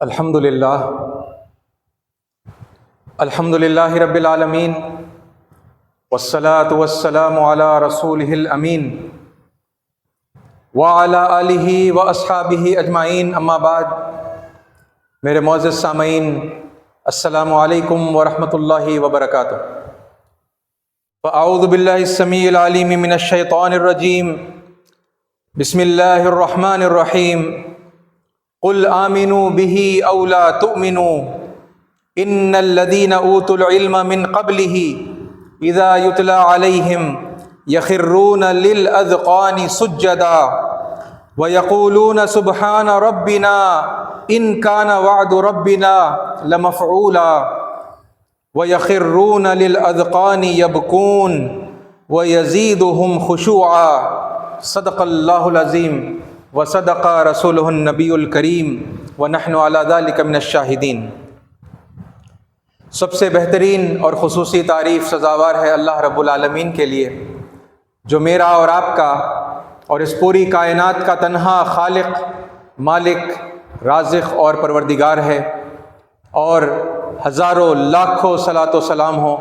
الحمد للہ رب العالمین والصلاة والسلام علی رسولہ الامین وعلی آلہ واصحابہ اجمعین، اما بعد۔ میرے معزز سامعین، السلام علیکم ورحمۃ اللہ وبرکاتہ۔ فاعوذ باللہ السمیع العلیم من الشیطان الرجیم، بسم اللہ الرحمن الرحیم۔ قل آمنوا به او لا تؤمنوا ان الذين اوتوا العلم من قبله اذا يتلى عليهم يخرون للاذقان سجدا ويقولون سبحان ربنا ان كان وعد ربنا لمفعولا ويخرون للاذقان يبكون ويزيدهم خشوعا۔ صدق اللہ العظیم وصدق رسولہ النبی الکریم ونحن علی ذلک من الشاہدین۔ سب سے بہترین اور خصوصی تعریف سزاوار ہے اللہ رب العالمین کے لیے، جو میرا اور آپ کا اور اس پوری کائنات کا تنہا خالق، مالک، رازق اور پروردگار ہے، اور ہزاروں لاکھوں صلاۃ و سلام ہو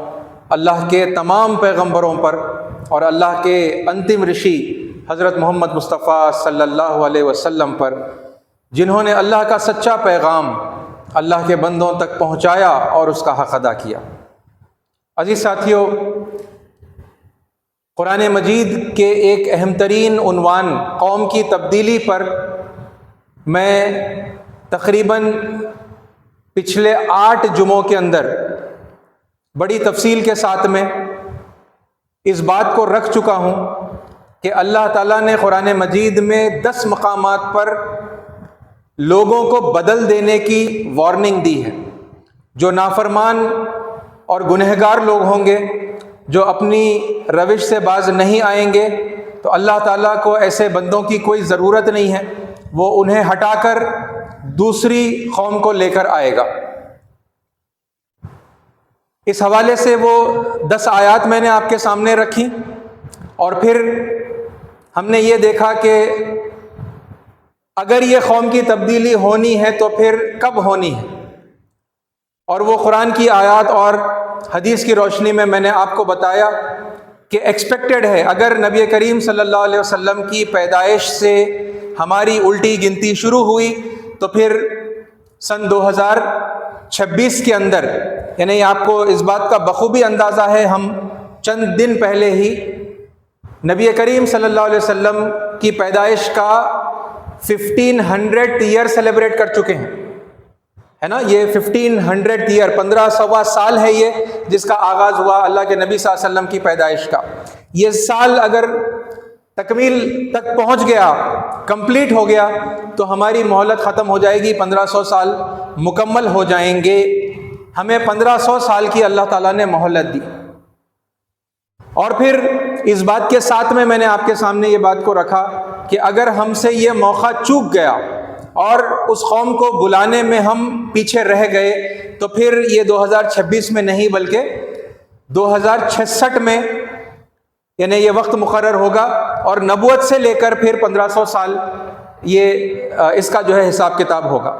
اللہ کے تمام پیغمبروں پر اور اللہ کے انتم رشی حضرت محمد مصطفیٰ صلی اللہ علیہ وسلم پر، جنہوں نے اللہ کا سچا پیغام اللہ کے بندوں تک پہنچایا اور اس کا حق ادا کیا۔ عزیز ساتھیو، قرآن مجید کے ایک اہم ترین عنوان قوم کی تبدیلی پر میں تقریباً پچھلے 8 جمعوں کے اندر بڑی تفصیل کے ساتھ میں اس بات کو رکھ چکا ہوں کہ اللہ تعالیٰ نے قرآن مجید میں 10 مقامات پر لوگوں کو بدل دینے کی وارننگ دی ہے۔ جو نافرمان اور گنہگار لوگ ہوں گے، جو اپنی روش سے باز نہیں آئیں گے، تو اللہ تعالیٰ کو ایسے بندوں کی کوئی ضرورت نہیں ہے، وہ انہیں ہٹا کر دوسری قوم کو لے کر آئے گا۔ اس حوالے سے وہ 10 آیات میں نے آپ کے سامنے رکھی، اور پھر ہم نے یہ دیکھا کہ اگر یہ قوم کی تبدیلی ہونی ہے تو پھر کب ہونی ہے، اور وہ قرآن کی آیات اور حدیث کی روشنی میں نے آپ کو بتایا کہ ایکسپیکٹڈ ہے، اگر نبی کریم صلی اللہ علیہ وسلم کی پیدائش سے ہماری الٹی گنتی شروع ہوئی تو پھر سن 2026 کے اندر، یعنی آپ کو اس بات کا بخوبی اندازہ ہے، ہم چند دن پہلے ہی نبی کریم صلی اللہ علیہ وسلم کی پیدائش کا 1500 ایئر سیلیبریٹ کر چکے ہیں، ہے نا۔ یہ 1500 ایئر، 1500واں سال ہے یہ، جس کا آغاز ہوا اللہ کے نبی صلی اللہ علیہ وسلم کی پیدائش کا۔ یہ سال اگر تکمیل تک پہنچ گیا، کمپلیٹ ہو گیا، تو ہماری مہلت ختم ہو جائے گی، 1500 سال مکمل ہو جائیں گے۔ ہمیں 1500 سال کی اللہ تعالیٰ نے مہلت دی، اور پھر اس بات کے ساتھ میں نے آپ کے سامنے یہ بات کو رکھا کہ اگر ہم سے یہ موقع چوک گیا اور اس قوم کو بلانے میں ہم پیچھے رہ گئے، تو پھر یہ 2026 میں نہیں بلکہ 2066 میں، یعنی یہ وقت مقرر ہوگا، اور نبوت سے لے کر پھر 1500 سال یہ اس کا جو ہے حساب کتاب ہوگا۔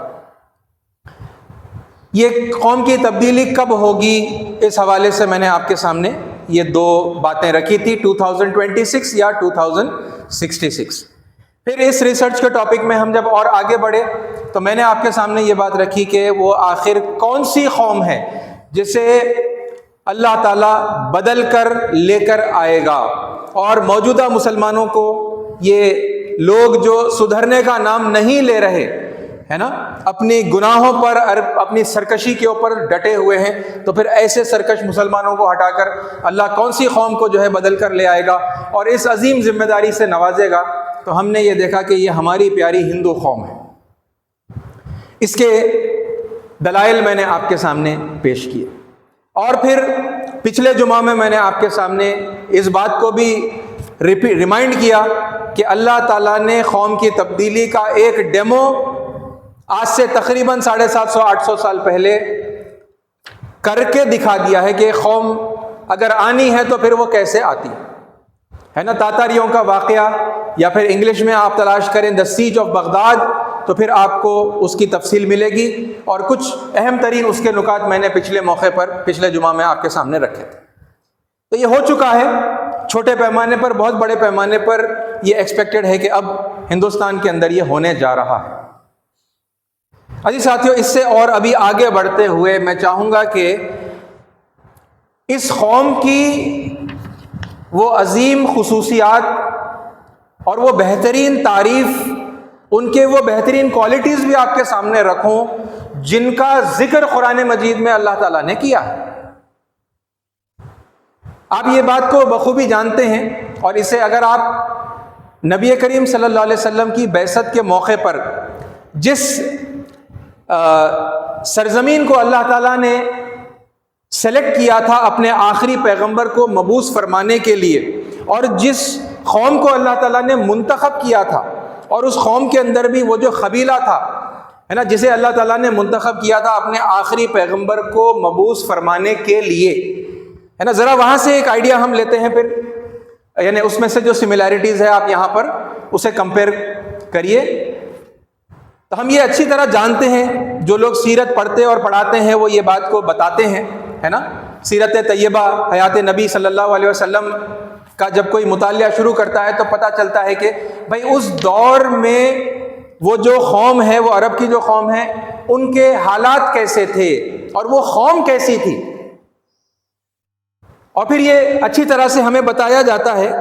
یہ قوم کی تبدیلی کب ہوگی، اس حوالے سے میں نے آپ کے سامنے یہ 2 باتیں رکھی تھی، 2026 یا 2066۔ پھر اس ریسرچ کے ٹاپک میں ہم جب اور آگے بڑھے تو میں نے آپ کے سامنے یہ بات رکھی کہ وہ آخر کون سی قوم ہے جسے اللہ تعالیٰ بدل کر لے کر آئے گا، اور موجودہ مسلمانوں کو، یہ لوگ جو سدھرنے کا نام نہیں لے رہے، ہے نا، اپنی گناہوں پر، اپنی سرکشی کے اوپر ڈٹے ہوئے ہیں، تو پھر ایسے سرکش مسلمانوں کو ہٹا کر اللہ کون سی قوم کو جو ہے بدل کر لے آئے گا اور اس عظیم ذمہ داری سے نوازے گا۔ تو ہم نے یہ دیکھا کہ یہ ہماری پیاری ہندو قوم ہے۔ اس کے دلائل میں نے آپ کے سامنے پیش کیے، اور پھر پچھلے جمعہ میں نے آپ کے سامنے اس بات کو بھی ریمائنڈ کیا کہ اللہ تعالیٰ نے قوم کی تبدیلی کا ایک ڈیمو آج سے تقریباً 750-800 سال پہلے کر کے دکھا دیا ہے کہ قوم اگر آنی ہے تو پھر وہ کیسے آتی ہے نا۔ تاتاریوں کا واقعہ، یا پھر انگلش میں آپ تلاش کریں دا سیج آف بغداد، تو پھر آپ کو اس کی تفصیل ملے گی، اور کچھ اہم ترین اس کے نکات میں نے پچھلے موقع پر پچھلے جمعہ میں آپ کے سامنے رکھے تھے۔ تو یہ ہو چکا ہے چھوٹے پیمانے پر، بہت بڑے پیمانے پر یہ ایکسپیکٹڈ ہے کہ اب ہندوستان کے اندر یہ ہونے جا رہا ہے۔ عزیز ساتھیو، اس سے اور ابھی آگے بڑھتے ہوئے میں چاہوں گا کہ اس قوم کی وہ عظیم خصوصیات اور وہ بہترین تعریف، ان کے وہ بہترین کوالٹیز بھی آپ کے سامنے رکھوں جن کا ذکر قرآن مجید میں اللہ تعالیٰ نے کیا ہے۔ آپ یہ بات کو بخوبی جانتے ہیں، اور اسے اگر آپ نبی کریم صلی اللہ علیہ وسلم کی بعثت کے موقع پر جس سرزمین کو اللہ تعالیٰ نے سلیکٹ کیا تھا اپنے آخری پیغمبر کو مبعوث فرمانے کے لیے، اور جس قوم کو اللہ تعالیٰ نے منتخب کیا تھا، اور اس قوم کے اندر بھی وہ جو قبیلہ تھا ہے نا، جسے اللہ تعالیٰ نے منتخب کیا تھا اپنے آخری پیغمبر کو مبعوث فرمانے کے لیے، ہے نا، ذرا وہاں سے ایک آئیڈیا ہم لیتے ہیں پھر، یعنی اس میں سے جو سملیرٹیز ہے آپ یہاں پر اسے کمپیئر کریے۔ تو ہم یہ اچھی طرح جانتے ہیں، جو لوگ سیرت پڑھتے اور پڑھاتے ہیں وہ یہ بات کو بتاتے ہیں، ہے نا، سیرت طیبہ حیات نبی صلی اللہ علیہ وسلم کا جب کوئی مطالعہ شروع کرتا ہے تو پتہ چلتا ہے کہ بھائی اس دور میں وہ جو قوم ہے، وہ عرب کی جو قوم ہے، ان کے حالات کیسے تھے اور وہ قوم کیسی تھی، اور پھر یہ اچھی طرح سے ہمیں بتایا جاتا ہے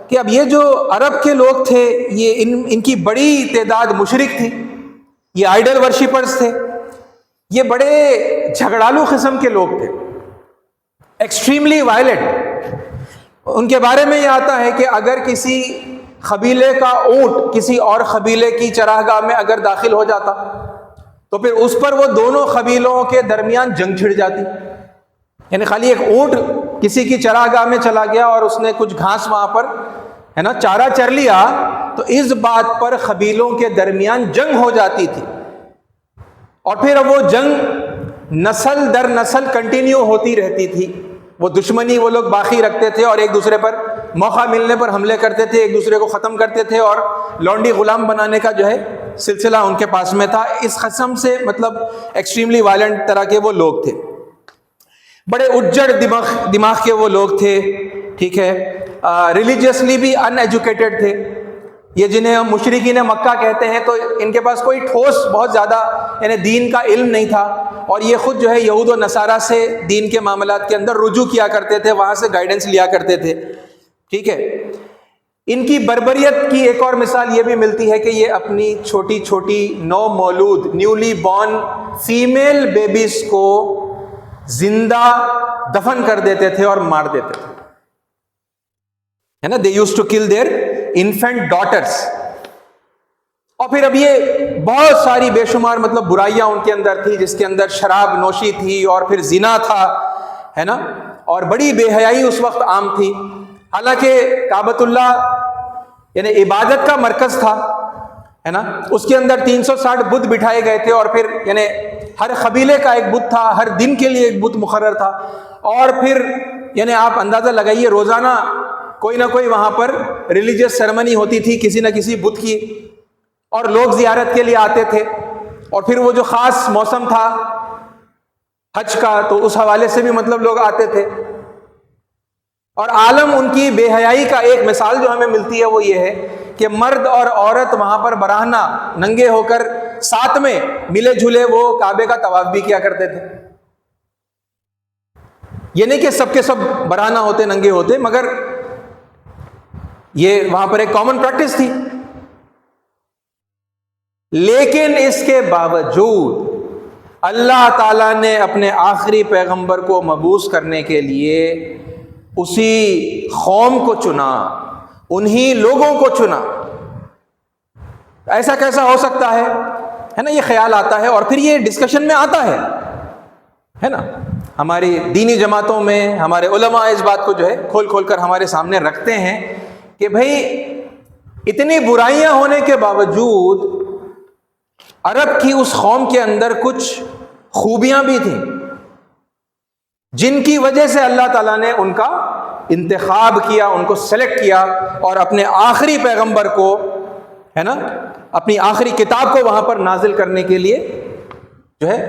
کہ اب یہ جو عرب کے لوگ تھے، یہ ان کی بڑی تعداد مشرک تھی، یہ آئیڈل ورشپرز تھے، یہ بڑے جھگڑالو قسم کے لوگ تھے، ایکسٹریملی وائلنٹ۔ ان کے بارے میں یہ آتا ہے کہ اگر کسی قبیلے کا اونٹ کسی اور قبیلے کی چراگاہ میں اگر داخل ہو جاتا تو پھر اس پر وہ دونوں قبیلوں کے درمیان جنگ چھڑ جاتی، یعنی خالی ایک اونٹ کسی کی چراگاہ میں چلا گیا اور اس نے کچھ گھاس وہاں پر ہے نا چارہ چر لیا، تو اس بات پر قبیلوں کے درمیان جنگ ہو جاتی تھی، اور پھر وہ جنگ نسل در نسل کنٹینیو ہوتی رہتی تھی۔ وہ دشمنی وہ لوگ باقی رکھتے تھے اور ایک دوسرے پر موقع ملنے پر حملے کرتے تھے، ایک دوسرے کو ختم کرتے تھے، اور لونڈی غلام بنانے کا جو ہے سلسلہ ان کے پاس میں تھا۔ اس قسم سے مطلب ایکسٹریملی وائلنٹ طرح کے وہ لوگ تھے، بڑے اجڑ دماغ کے وہ لوگ تھے، ٹھیک ہے، ریلیجیسلی بھی ان ایجوکیٹڈ تھے۔ یہ جنہیں ہم مشرکین مکہ کہتے ہیں، تو ان کے پاس کوئی ٹھوس بہت زیادہ یعنی دین کا علم نہیں تھا، اور یہ خود جو ہے یہود و نصارہ سے دین کے معاملات کے اندر رجوع کیا کرتے تھے، وہاں سے گائیڈنس لیا کرتے تھے، ٹھیک ہے۔ ان کی بربریت کی ایک اور مثال یہ بھی ملتی ہے کہ یہ اپنی چھوٹی چھوٹی نو مولود نیولی بورن فیمیل بیبیز کو زندہ دفن کر دیتے تھے اور مار دیتے تھے، ہے نا، they used to kill their infant daughters۔ اور پھر اب یہ بہت ساری بے شمار مطلب برائیاں ان کے اندر تھی، جس کے اندر شراب نوشی تھی، اور پھر زنا تھا، ہے نا، اور بڑی بے حیائی اس وقت عام تھی۔ حالانکہ کعبۃ اللہ یعنی عبادت کا مرکز تھا، ہے نا، اس کے اندر 360 بت بٹھائے گئے تھے، اور پھر یعنی ہر قبیلے کا ایک بت تھا، ہر دن کے لیے ایک بت مقرر تھا، اور پھر یعنی آپ اندازہ لگائیے روزانہ کوئی نہ کوئی وہاں پر ریلیجیس سیرمنی ہوتی تھی کسی نہ کسی بت کی، اور لوگ زیارت کے لیے آتے تھے، اور پھر وہ جو خاص موسم تھا حج کا، تو اس حوالے سے بھی مطلب لوگ آتے تھے۔ اور عالم ان کی بے حیائی کا ایک مثال جو ہمیں ملتی ہے وہ یہ ہے کہ مرد اور عورت وہاں پر براہنہ ننگے ہو کر ساتھ میں ملے جھلے وہ کعبے کا طواف بھی کیا کرتے تھے۔ یہ نہیں کہ سب کے سب براہنہ ہوتے، ننگے ہوتے، مگر یہ وہاں پر ایک کامن پریکٹس تھی۔ لیکن اس کے باوجود اللہ تعالیٰ نے اپنے آخری پیغمبر کو مبعوث کرنے کے لیے اسی قوم کو چنا، انہی لوگوں کو چنا۔ ایسا کیسا ہو سکتا ہے نا، یہ خیال آتا ہے، اور پھر یہ ڈسکشن میں آتا ہے نا، ہماری دینی جماعتوں میں ہمارے علماء اس بات کو جو ہے کھول کھول کر ہمارے سامنے رکھتے ہیں کہ بھائی اتنی برائیاں ہونے کے باوجود عرب کی اس قوم کے اندر کچھ خوبیاں بھی تھیں جن کی وجہ سے اللہ تعالیٰ نے ان کا انتخاب کیا، ان کو سلیکٹ کیا، اور اپنے آخری پیغمبر کو ہے نا اپنی آخری کتاب کو وہاں پر نازل کرنے کے لیے جو ہے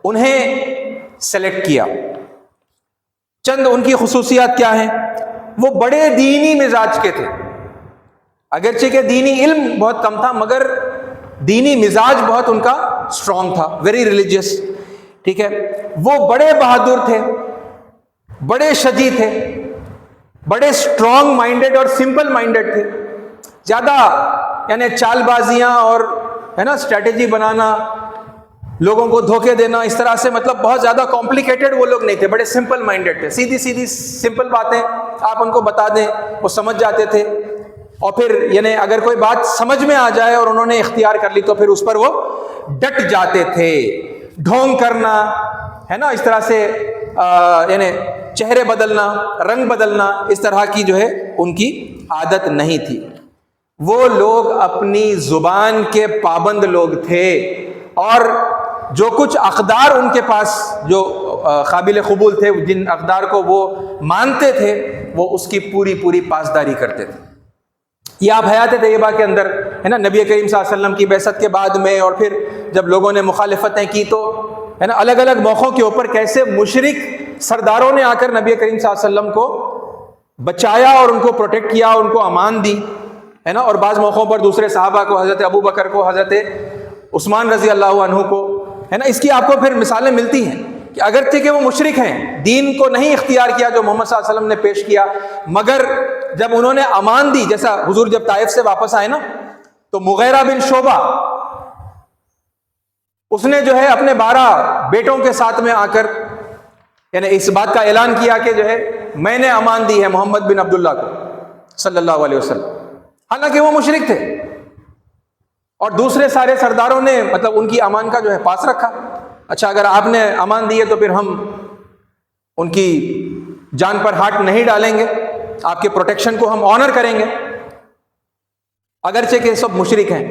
انہیں سلیکٹ کیا۔ چند ان کی خصوصیات کیا ہیں؟ وہ بڑے دینی مزاج کے تھے، اگرچہ کہ دینی علم بہت کم تھا مگر دینی مزاج بہت ان کا اسٹرانگ تھا، ویری ریلیجیس، ٹھیک ہے۔ وہ بڑے بہادر تھے، بڑے شجی تھے، بڑے اسٹرانگ مائنڈیڈ اور سمپل مائنڈیڈ تھے۔ زیادہ یعنی چال بازیاں اور ہے نا اسٹریٹجی بنانا، لوگوں کو دھوکے دینا، اس طرح سے مطلب بہت زیادہ کمپلیکیٹڈ وہ لوگ نہیں تھے، بڑے سمپل مائنڈیڈ تھے، سیدھی سیدھی سمپل باتیں آپ ان کو بتا دیں وہ سمجھ جاتے تھے، اور پھر یعنی اگر کوئی بات سمجھ میں آ جائے اور انہوں نے اختیار کر لی تو پھر اس پر وہ ڈٹ جاتے تھے۔ ڈھونگ کرنا ہے نا، اس طرح سے یعنی چہرے بدلنا، رنگ بدلنا، اس طرح کی جو ہے ان کی عادت نہیں تھی۔ وہ لوگ اپنی زبان کے پابند لوگ تھے، اور جو کچھ اقدار ان کے پاس جو قابل قبول تھے، جن اقدار کو وہ مانتے تھے، وہ اس کی پوری پوری پاسداری کرتے تھے۔ یہ آپ حیات طیبہ کے اندر ہے نا، نبی کریم صلی اللہ علیہ وسلم کی بعثت کے بعد میں، اور پھر جب لوگوں نے مخالفتیں کی تو ہے نا الگ الگ موقعوں کے اوپر کیسے مشرک سرداروں نے آ کر نبی کریم صلی اللہ علیہ وسلم کو بچایا اور ان کو پروٹیکٹ کیا، ان کو امان دی، ہے نا، اور بعض موقعوں پر دوسرے صحابہ کو، حضرت ابو بکر کو، حضرت عثمان رضی اللہ عنہ کو، ہے نا، اس کی آپ کو پھر مثالیں ملتی ہیں کہ اگرچہ کہ وہ مشرک ہیں، دین کو نہیں اختیار کیا جو محمد صلی اللہ علیہ وسلم نے پیش کیا، مگر جب انہوں نے امان دی، جیسا حضور جب طائف سے واپس آئے نا تو مغیرہ بن شعبہ اس نے جو ہے اپنے 12 بیٹوں کے ساتھ میں آ کر یعنی اس بات کا اعلان کیا کہ جو ہے میں نے امان دی ہے محمد بن عبداللہ کو صلی اللہ علیہ وسلم، حالانکہ وہ مشرک تھے، اور دوسرے سارے سرداروں نے مطلب ان کی امان کا جو ہے پاس رکھا۔ اچھا اگر آپ نے امان دی ہے تو پھر ہم ان کی جان پر ہاتھ نہیں ڈالیں گے، آپ کے پروٹیکشن کو ہم آنر کریں گے، اگرچہ کہ سب مشرک ہیں۔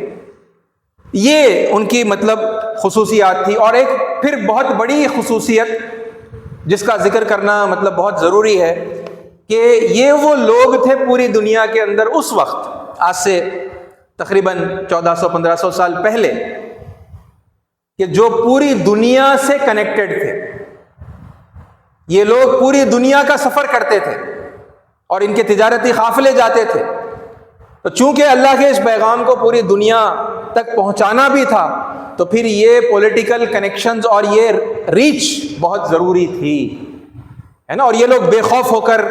یہ ان کی مطلب خصوصیات تھی۔ اور ایک پھر بہت بڑی خصوصیت جس کا ذکر کرنا مطلب بہت ضروری ہے کہ یہ وہ لوگ تھے پوری دنیا کے اندر اس وقت، آج سے تقریباً 1400-1500 سال پہلے، کہ جو پوری دنیا سے کنیکٹڈ تھے۔ یہ لوگ پوری دنیا کا سفر کرتے تھے اور ان کے تجارتی قافلے جاتے تھے، تو چونکہ اللہ کے اس پیغام کو پوری دنیا تک پہنچانا بھی تھا تو پھر یہ پولیٹیکل کنیکشنز اور یہ ریچ بہت ضروری تھی، ہے نا۔ اور یہ لوگ بے خوف ہو کر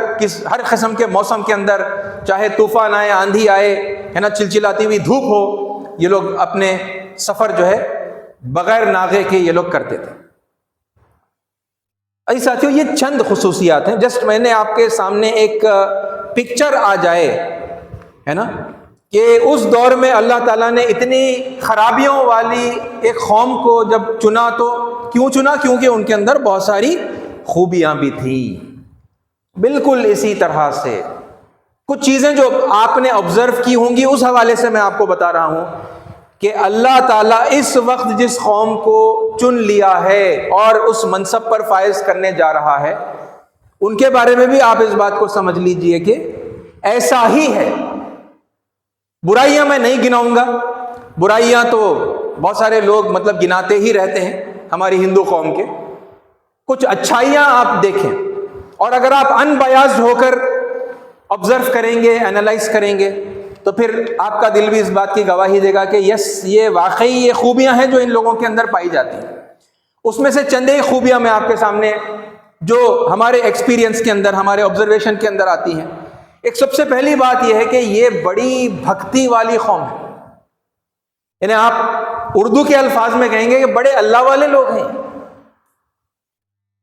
ہر قسم کے موسم کے اندر، چاہے طوفان آئے، آندھی آئے، ہے نا، چلچلاتی ہوئی دھوپ ہو، یہ لوگ اپنے سفر جو ہے بغیر ناغے کے یہ لوگ کرتے تھے۔ ایسے ساتھیوں یہ چند خصوصیات ہیں، جسٹ میں نے آپ کے سامنے ایک پکچر آ جائے، ہے نا، کہ اس دور میں اللہ تعالیٰ نے اتنی خرابیوں والی ایک قوم کو جب چنا تو کیوں چنا؟ کیونکہ ان کے اندر بہت ساری خوبیاں بھی تھیں۔ بالکل اسی طرح سے کچھ چیزیں جو آپ نے آبزرو کی ہوں گی اس حوالے سے میں آپ کو بتا رہا ہوں کہ اللہ تعالیٰ اس وقت جس قوم کو چن لیا ہے اور اس منصب پر فائز کرنے جا رہا ہے، ان کے بارے میں بھی آپ اس بات کو سمجھ لیجئے کہ ایسا ہی ہے۔ برائیاں میں نہیں گناؤں گا، برائیاں تو بہت سارے لوگ مطلب گناتے ہی رہتے ہیں ہماری ہندو قوم کے، کچھ اچھائیاں آپ دیکھیں، اور اگر آپ ان بایاسڈ ہو کر آبزرو کریں گے، انالائز کریں گے، تو پھر آپ کا دل بھی اس بات کی گواہی دے گا کہ یس، یہ واقعی یہ خوبیاں ہیں جو ان لوگوں کے اندر پائی جاتی ہیں۔ اس میں سے چند ایک خوبیاں میں آپ کے سامنے جو ہمارے ایکسپیرینس کے اندر، ہمارے آبزرویشن کے اندر آتی ہیں۔ ایک سب سے پہلی بات یہ ہے کہ یہ بڑی بھکتی والی قوم ہے، یعنی آپ اردو کے الفاظ میں کہیں گے کہ بڑے اللہ والے لوگ ہیں،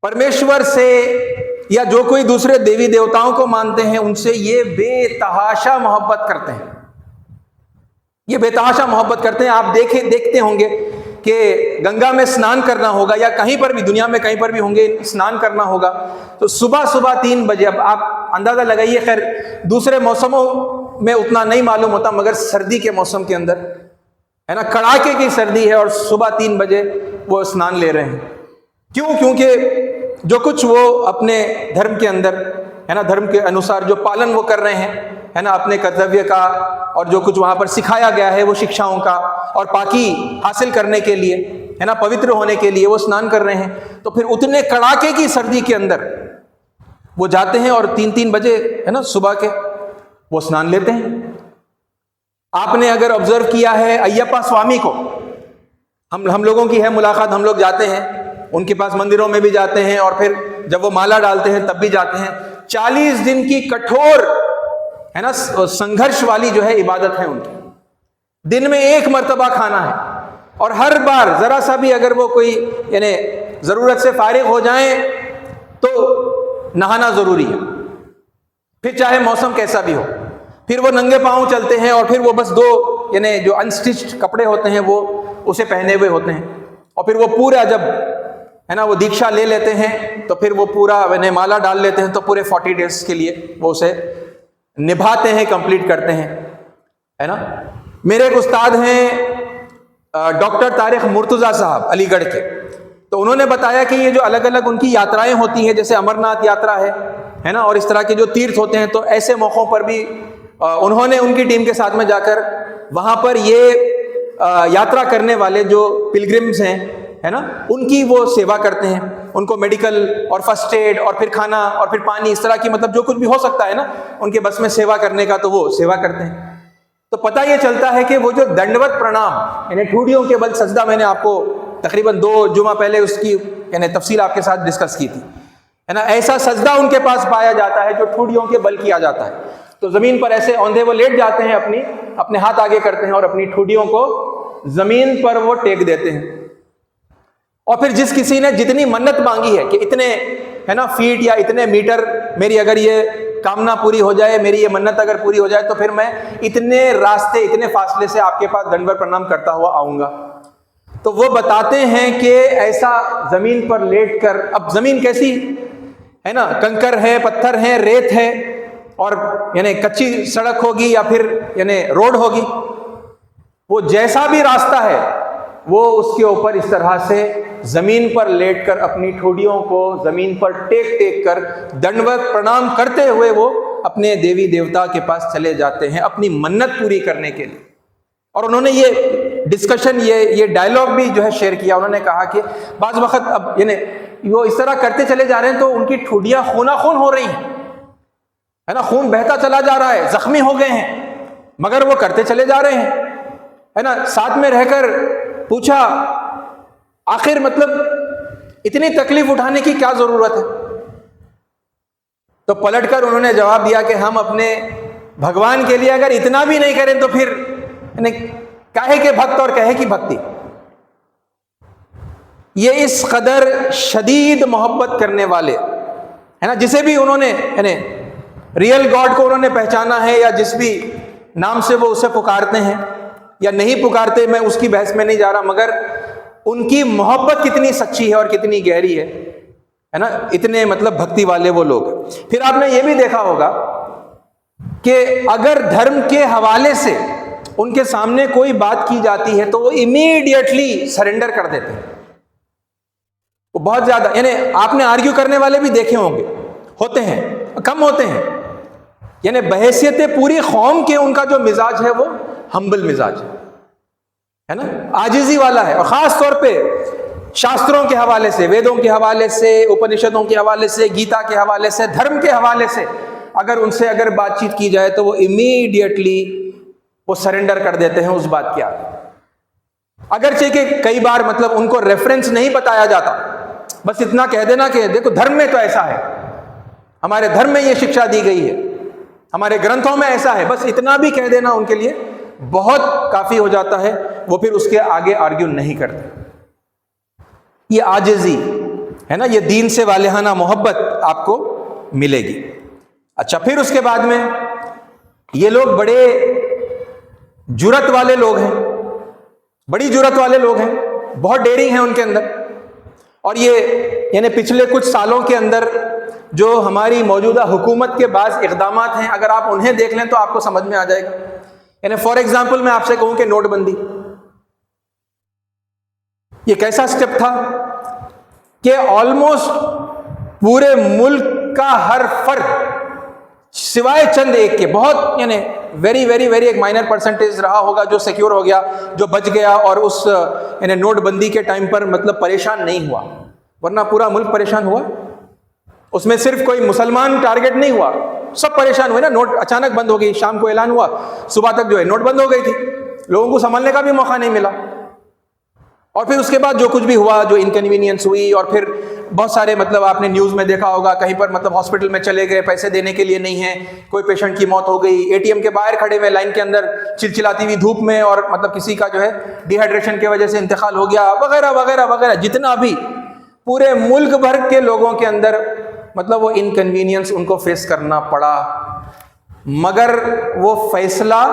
پرمیشور سے یا جو کوئی دوسرے دیوی دیوتاؤں کو مانتے ہیں ان سے یہ بے تحاشا محبت کرتے ہیں، یہ بے تحاشا محبت کرتے ہیں۔ آپ دیکھتے ہوں گے کہ گنگا میں اسنان کرنا ہوگا یا کہیں پر بھی دنیا میں کہیں پر بھی ہوں گے اسنان کرنا ہوگا تو صبح 3 بجے، اب آپ اندازہ لگائیے، خیر دوسرے موسموں میں اتنا نہیں معلوم ہوتا مگر سردی کے موسم کے اندر ہے نا، کڑاکے کی سردی ہے اور صبح 3 بجے وہ اسنان لے رہے ہیں۔ کیوں؟ کیونکہ جو کچھ وہ اپنے دھرم کے اندر ہے نا، دھرم کے انوسار جو پالن وہ کر رہے ہیں، ہے نا اپنے کرتویہ کا اور جو کچھ وہاں پر سکھایا گیا ہے وہ شکشاؤں کا اور پاکی حاصل کرنے کے لیے ہے نا پوتر ہونے کے لیے وہ اسنان کر رہے ہیں، تو پھر اتنے کڑاکے کی سردی کے اندر وہ جاتے ہیں اور 3 بجے ہے نا صبح کے وہ اسنان لیتے ہیں۔ آپ نے اگر آبزرو کیا ہے ایپا سوامی کو، ہم لوگوں کی ہے ملاقات، ہم لوگ جاتے ہیں ان کے پاس، مندروں میں بھی جاتے ہیں اور پھر جب وہ مالا ڈالتے ہیں تب بھی جاتے ہیں۔ 40 دن کی کٹھور ہے نا سنگھرش والی جو ہے عبادت ہے ان کی، دن میں 1 مرتبہ کھانا ہے، اور ہر بار ذرا سا بھی اگر وہ کوئی یعنی ضرورت سے فارغ ہو جائیں تو نہانا ضروری ہے، پھر چاہے موسم کیسا بھی ہو۔ پھر وہ ننگے پاؤں چلتے ہیں اور پھر وہ بس 2 یعنی جو انسٹچڈ کپڑے ہوتے ہیں وہ اسے پہنے ہوئے ہوتے ہیں، اور پھر وہ پورا جب ہے نا وہ دیکشا لے لیتے ہیں تو پھر وہ پورا یعنی مالا ڈال لیتے ہیں، تو پورے 40 ڈیز کے لیے وہ اسے نبھاتے ہیں، کمپلیٹ کرتے ہیں، ہے نا۔ میرے ایک استاد ہیں ڈاکٹر طارق مرتضیٰ صاحب علی گڑھ کے، تو انہوں نے بتایا کہ یہ جو الگ الگ ان کی یاترائیں ہوتی ہیں، جیسے امرناتھ یاترا ہے نا، اور اس طرح کے جو تیرتھ ہوتے ہیں، تو ایسے موقعوں پر بھی انہوں نے ان کی ٹیم کے ساتھ میں جا کر وہاں پر یہ یاترا کرنے والے جو پلگرمز ہیں ہے نا ان کی وہ سیوا کرتے ہیں، ان کو میڈیکل اور فرسٹ ایڈ اور پھر کھانا اور پھر پانی، اس طرح کی مطلب جو کچھ بھی ہو سکتا ہے نا ان کے بس میں سیوا کرنے کا، تو وہ سیوا کرتے ہیں۔ تو پتہ یہ چلتا ہے کہ وہ جو دنڈوت پرنام یعنی ٹھوڑیوں کے بل سجدہ، میں نے آپ کو تقریباً 2 جمعہ پہلے اس کی یعنی تفصیل آپ کے ساتھ ڈسکس کی تھی، ہے نا، ایسا سجدہ ان کے پاس پایا جاتا ہے جو ٹھوڑیوں کے بل کیا جاتا ہے۔ تو زمین پر ایسے اوندھے وہ لیٹ جاتے ہیں، اپنے ہاتھ آگے کرتے ہیں اور اپنی ٹھوڑیوں کو زمین پر وہ ٹیک دیتے ہیں، اور پھر جس کسی نے جتنی منت مانگی ہے کہ اتنے ہے نا فیٹ یا اتنے میٹر میری اگر یہ کامنا پوری ہو جائے، میری یہ منت اگر پوری ہو جائے، تو پھر میں اتنے راستے اتنے فاصلے سے آپ کے پاس دنڈوت پرنام کرتا ہوا آؤں گا۔ تو وہ بتاتے ہیں کہ ایسا زمین پر لیٹ کر، اب زمین کیسی ہے نا، کنکر ہے، پتھر ہے، ریت ہے، اور یعنی کچی سڑک ہوگی یا پھر یعنی روڈ ہوگی، وہ جیسا بھی راستہ ہے وہ اس کے اوپر اس طرح سے زمین پر لیٹ کر اپنی ٹھوڑیوں کو زمین پر ٹیک کر دنڈوت پرنام کرتے ہوئے وہ اپنے دیوی دیوتا کے پاس چلے جاتے ہیں اپنی منت پوری کرنے کے لیے۔ اور انہوں نے یہ ڈسکشن یہ ڈائلاگ بھی جو ہے شیئر کیا، انہوں نے کہا کہ بعض وقت اب یعنی وہ اس طرح کرتے چلے جا رہے ہیں تو ان کی ٹھوڑیاں خون ہو رہی ہیں، ہے نا، خون بہتا چلا جا رہا ہے، زخمی ہو گئے ہیں، مگر وہ کرتے چلے جا رہے ہیں، ہے نا۔ ساتھ میں رہ کر پوچھا آخر مطلب اتنی تکلیف اٹھانے کی کیا ضرورت ہے؟ تو پلٹ کر انہوں نے جواب دیا کہ ہم اپنے بھگوان کے لیے اگر اتنا بھی نہیں کریں تو پھر یعنی کاہے کے بھکت اور کہے کی بھکتی۔ یہ اس قدر شدید محبت کرنے والے ہے نا، جسے بھی انہوں نے یعنی ریئل گاڈ کو انہوں نے پہچانا ہے یا جس بھی نام سے وہ اسے پکارتے ہیں یا نہیں پکارتے، میں اس کی بحث میں نہیں جا رہا، مگر ان کی محبت کتنی سچی ہے اور کتنی گہری ہے نا، اتنے مطلب بھکتی والے وہ لوگ۔ پھر آپ نے یہ بھی دیکھا ہوگا کہ اگر دھرم کے حوالے سے ان کے سامنے کوئی بات کی جاتی ہے تو وہ امیڈیٹلی سرنڈر کر دیتے ہیں، وہ بہت زیادہ یعنی آپ نے آرگیو کرنے والے بھی دیکھے ہوں گے، ہوتے ہیں کم ہوتے ہیں، یعنی بحیثیت پوری قوم کے ان کا جو مزاج ہے وہ ہمبل مزاج ہے نا، عاجزی والا ہے، اور خاص طور پہ شاستروں کے حوالے سے، ویدوں کے حوالے سے، اپنشدوں کے حوالے سے، گیتا کے حوالے سے، دھرم کے حوالے سے اگر ان سے اگر بات چیت کی جائے تو وہ امیڈیٹلی وہ سرنڈر کر دیتے ہیں اس بات کے آگے، اگرچہ کہ کئی بار مطلب ان کو ریفرنس نہیں بتایا جاتا، بس اتنا کہہ دینا کہ دیکھو دھرم میں تو ایسا ہے، ہمارے دھرم میں یہ شکشا دی گئی ہے، ہمارے گرنتھوں میں ایسا ہے، بس اتنا بھی کہہ دینا ان کے لیے بہت کافی ہو جاتا ہے، وہ پھر اس کے آگے آرگیو نہیں کرتے۔ یہ عاجزی ہے نا، یہ دین سے والہانہ محبت آپ کو ملے گی۔ اچھا، پھر اس کے بعد میں یہ لوگ بڑے جرات والے لوگ ہیں، بڑی جرات والے لوگ ہیں، بہت ڈیرنگ ہیں ان کے اندر، اور یہ یعنی پچھلے کچھ سالوں کے اندر جو ہماری موجودہ حکومت کے بعض اقدامات ہیں، اگر آپ انہیں دیکھ لیں تو آپ کو سمجھ میں آ جائے گا۔ یعنی فار ایگزامپل میں آپ سے کہوں کہ نوٹ بندی، یہ کیسا سٹیپ تھا کہ آلموسٹ پورے ملک کا ہر فرد سوائے چند ایک کے، بہت یعنی ویری ویری ویری ایک مائنر پرسنٹیج رہا ہوگا جو سیکیور ہو گیا، جو بچ گیا اور اس یعنی نوٹ بندی کے ٹائم پر مطلب پریشان نہیں ہوا، ورنہ پورا ملک پریشان ہوا. اس میں صرف کوئی مسلمان ٹارگٹ نہیں ہوا، سب پریشان ہوئے نا. نوٹ اچانک بند ہو گئی، شام کو اعلان ہوا، صبح تک جو ہے نوٹ بند ہو گئی تھی، لوگوں کو سنبھلنے کا بھی موقع نہیں ملا. اور پھر اس کے بعد جو کچھ بھی ہوا، جو انکنوینئنس ہوئی، اور پھر بہت سارے مطلب آپ نے نیوز میں دیکھا ہوگا کہیں پر مطلب ہاسپٹل میں چلے گئے، پیسے دینے کے لیے نہیں ہیں، کوئی پیشنٹ کی موت ہو گئی، اے ٹی ایم کے باہر کھڑے ہوئے لائن کے اندر چلچلاتی ہوئی دھوپ میں، اور مطلب کسی کا جو ہے ڈی ہائیڈریشن کی وجہ سے انتقال ہو گیا، وغیرہ وغیرہ وغیرہ. جتنا بھی پورے ملک بھر کے لوگوں کے اندر مطلب وہ انکنوینئنس ان کو فیس کرنا پڑا، مگر وہ فیصلہ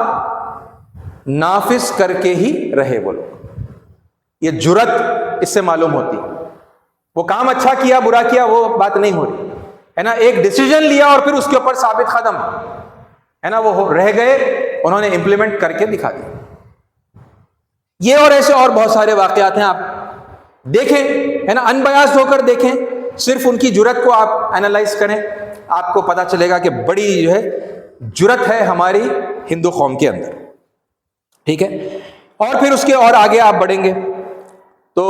نافذ کر کے ہی رہے. وہ لوگ، یہ جرأت اس سے معلوم ہوتی. وہ کام اچھا کیا برا کیا وہ بات نہیں ہو رہی ہے نا، ایک ڈیسیجن لیا اور پھر اس کے اوپر ثابت قدم ہے نا، وہ رہ گئے، انہوں نے امپلیمنٹ کر کے دکھا دیا. یہ اور ایسے اور بہت سارے واقعات ہیں، آپ دیکھیں ہے نا، ان بیاسڈ ہو کر دیکھیں، صرف ان کی جرأت کو آپ اینالائز کریں، آپ کو پتا چلے گا کہ بڑی جو ہے جرأت ہے ہماری ہندو قوم کے اندر. ٹھیک ہے. اور پھر اس کے اور آگے آپ بڑھیں گے تو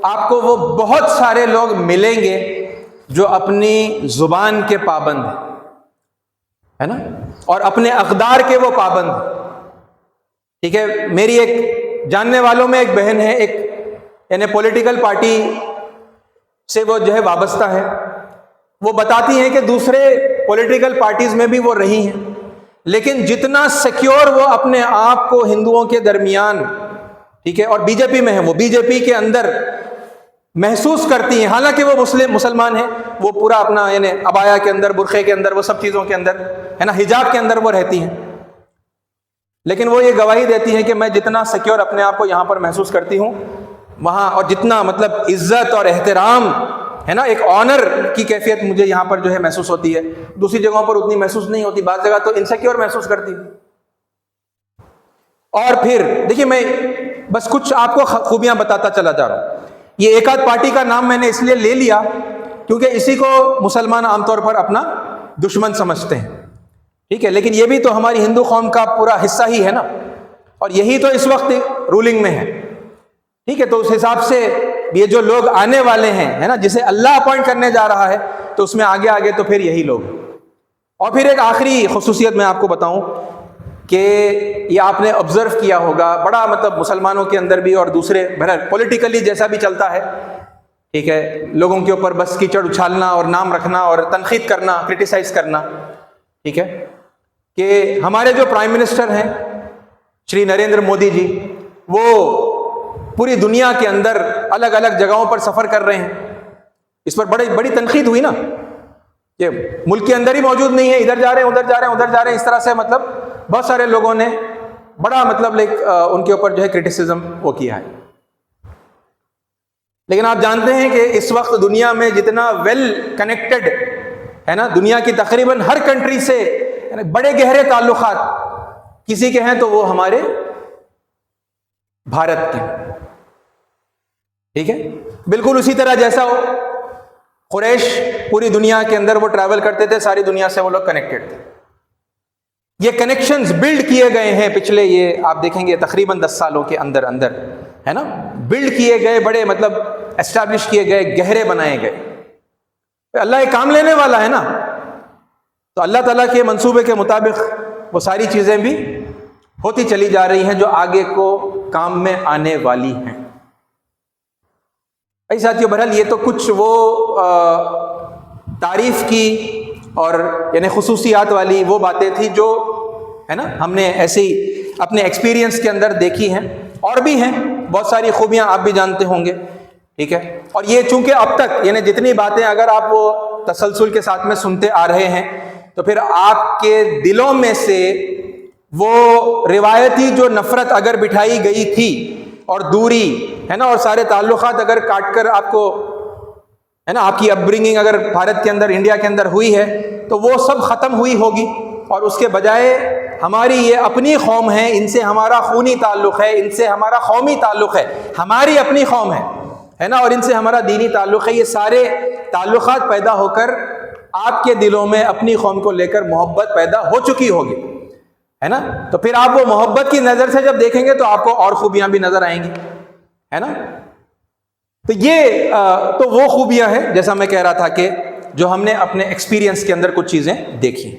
آپ کو وہ بہت سارے لوگ ملیں گے جو اپنی زبان کے پابند ہیں، ہے نا، اور اپنے اقدار کے وہ پابند ہیں. ٹھیک ہے. میری ایک جاننے والوں میں ایک بہن ہے، ایک یعنی پولیٹیکل پارٹی سے وہ جو ہے وابستہ ہے. وہ بتاتی ہیں کہ دوسرے پولیٹیکل پارٹیز میں بھی وہ رہی ہیں، لیکن جتنا سیکیور وہ اپنے آپ کو ہندوؤں کے درمیان، ٹھیک ہے، اور بی جے پی میں ہے، وہ بی جے پی کے اندر محسوس کرتی ہیں، حالانکہ وہ مسلمان ہیں، وہ پورا اپنا یعنی عبایا کے اندر، برقعے کے اندر، وہ سب چیزوں کے اندر ہے نا، حجاب کے اندر وہ رہتی ہیں، لیکن وہ یہ گواہی دیتی ہیں کہ میں جتنا سیکیور اپنے آپ کو یہاں پر محسوس کرتی ہوں وہاں، اور جتنا مطلب عزت اور احترام ہے نا، ایک آنر کی کیفیت مجھے یہاں پر جو ہے محسوس ہوتی ہے، دوسری جگہوں پر اتنی محسوس نہیں ہوتی، بعض جگہ تو انسیکیور محسوس کرتی ہوں. اور پھر دیکھیے، میں بس کچھ آپ کو خوبیاں بتاتا چلا جا رہا ہوں. یہ ایک آدھ پارٹی کا نام میں نے اس لیے لے لیا کیونکہ اسی کو مسلمان عام طور پر اپنا دشمن سمجھتے ہیں. ٹھیک ہے. لیکن یہ بھی تو ہماری ہندو قوم کا پورا حصہ ہی ہے نا، اور یہی تو اس وقت رولنگ میں ہے. ٹھیک ہے. تو اس حساب سے یہ جو لوگ آنے والے ہیں ہے نا، جسے اللہ اپوائنٹ کرنے جا رہا ہے، تو اس میں آگے آگے تو پھر یہی لوگ. اور پھر ایک آخری خصوصیت میں آپ کو بتاؤں کہ یہ آپ نے آبزرو کیا ہوگا، بڑا مطلب مسلمانوں کے اندر بھی اور دوسرے بہرحال پولیٹیکلی جیسا بھی چلتا ہے، ٹھیک ہے، لوگوں کے اوپر بس کیچڑ اچھالنا اور نام رکھنا اور تنقید کرنا، کرٹیسائز کرنا. ٹھیک ہے. کہ ہمارے جو پرائم منسٹر ہیں شری نریندر مودی جی، وہ پوری دنیا کے اندر الگ الگ جگہوں پر سفر کر رہے ہیں. اس پر بڑی تنقید ہوئی نا، کہ ملک کے اندر ہی موجود نہیں ہے، ادھر جا رہے ہیں ادھر جا رہے ہیں ادھر جا رہے ہیں، اس طرح سے مطلب بہت سارے لوگوں نے بڑا مطلب ان کے اوپر جو ہے کرٹیسزم وہ کیا ہے. لیکن آپ جانتے ہیں کہ اس وقت دنیا میں جتنا ویل کنیکٹڈ ہے نا، دنیا کی تقریباً ہر کنٹری سے بڑے گہرے تعلقات کسی کے ہیں تو وہ ہمارے بھارت کے. ٹھیک ہے. بالکل اسی طرح جیسا ہو قریش پوری دنیا کے اندر وہ ٹریول کرتے تھے، ساری دنیا سے وہ لوگ کنیکٹڈ تھے. یہ کنیکشنز بلڈ کیے گئے ہیں پچھلے، یہ آپ دیکھیں گے تقریباً 10 سالوں کے اندر ہے نا، بلڈ کیے گئے، بڑے مطلب اسٹیبلش کیے گئے، گہرے بنائے گئے. اللہ ایک کام لینے والا ہے نا، تو اللہ تعالیٰ کے منصوبے کے مطابق وہ ساری چیزیں بھی ہوتی چلی جا رہی ہیں جو آگے کو کام میں آنے والی ہیں. بھائی ساتھیو، بہرحال یہ تو کچھ وہ تعریف کی اور یعنی خصوصیات والی وہ باتیں تھی جو ہے نا ہم نے ایسے ہی اپنے ایکسپیرینس کے اندر دیکھی ہیں، اور بھی ہیں بہت ساری خوبیاں آپ بھی جانتے ہوں گے. ٹھیک ہے. اور یہ چونکہ اب تک یعنی جتنی باتیں اگر آپ وہ تسلسل کے ساتھ میں سنتے آ رہے ہیں تو پھر آپ کے دلوں میں سے وہ روایتی جو نفرت اگر بٹھائی گئی تھی اور دوری ہے نا اور سارے تعلقات اگر کاٹ کر آپ کو ہے نا، آپ کی اپ برنگنگ اگر بھارت کے اندر انڈیا کے اندر ہوئی ہے تو وہ سب ختم ہوئی ہوگی، اور اس کے بجائے ہماری یہ اپنی قوم ہے، ان سے ہمارا خونی تعلق ہے، ان سے ہمارا قومی تعلق ہے، ہماری اپنی قوم ہے نا، اور ان سے ہمارا دینی تعلق ہے. یہ سارے تعلقات پیدا ہو کر آپ کے دلوں میں اپنی قوم کو لے کر محبت پیدا ہو چکی ہوگی، ہے نا؟ تو پھر آپ وہ محبت کی نظر سے جب دیکھیں گے تو آپ کو اور خوبیاں بھی نظر آئیں گی، ہے نا؟ تو یہ تو وہ خوبیاں ہیں جیسا میں کہہ رہا تھا کہ جو ہم نے اپنے ایکسپیرینس کے اندر کچھ چیزیں دیکھی۔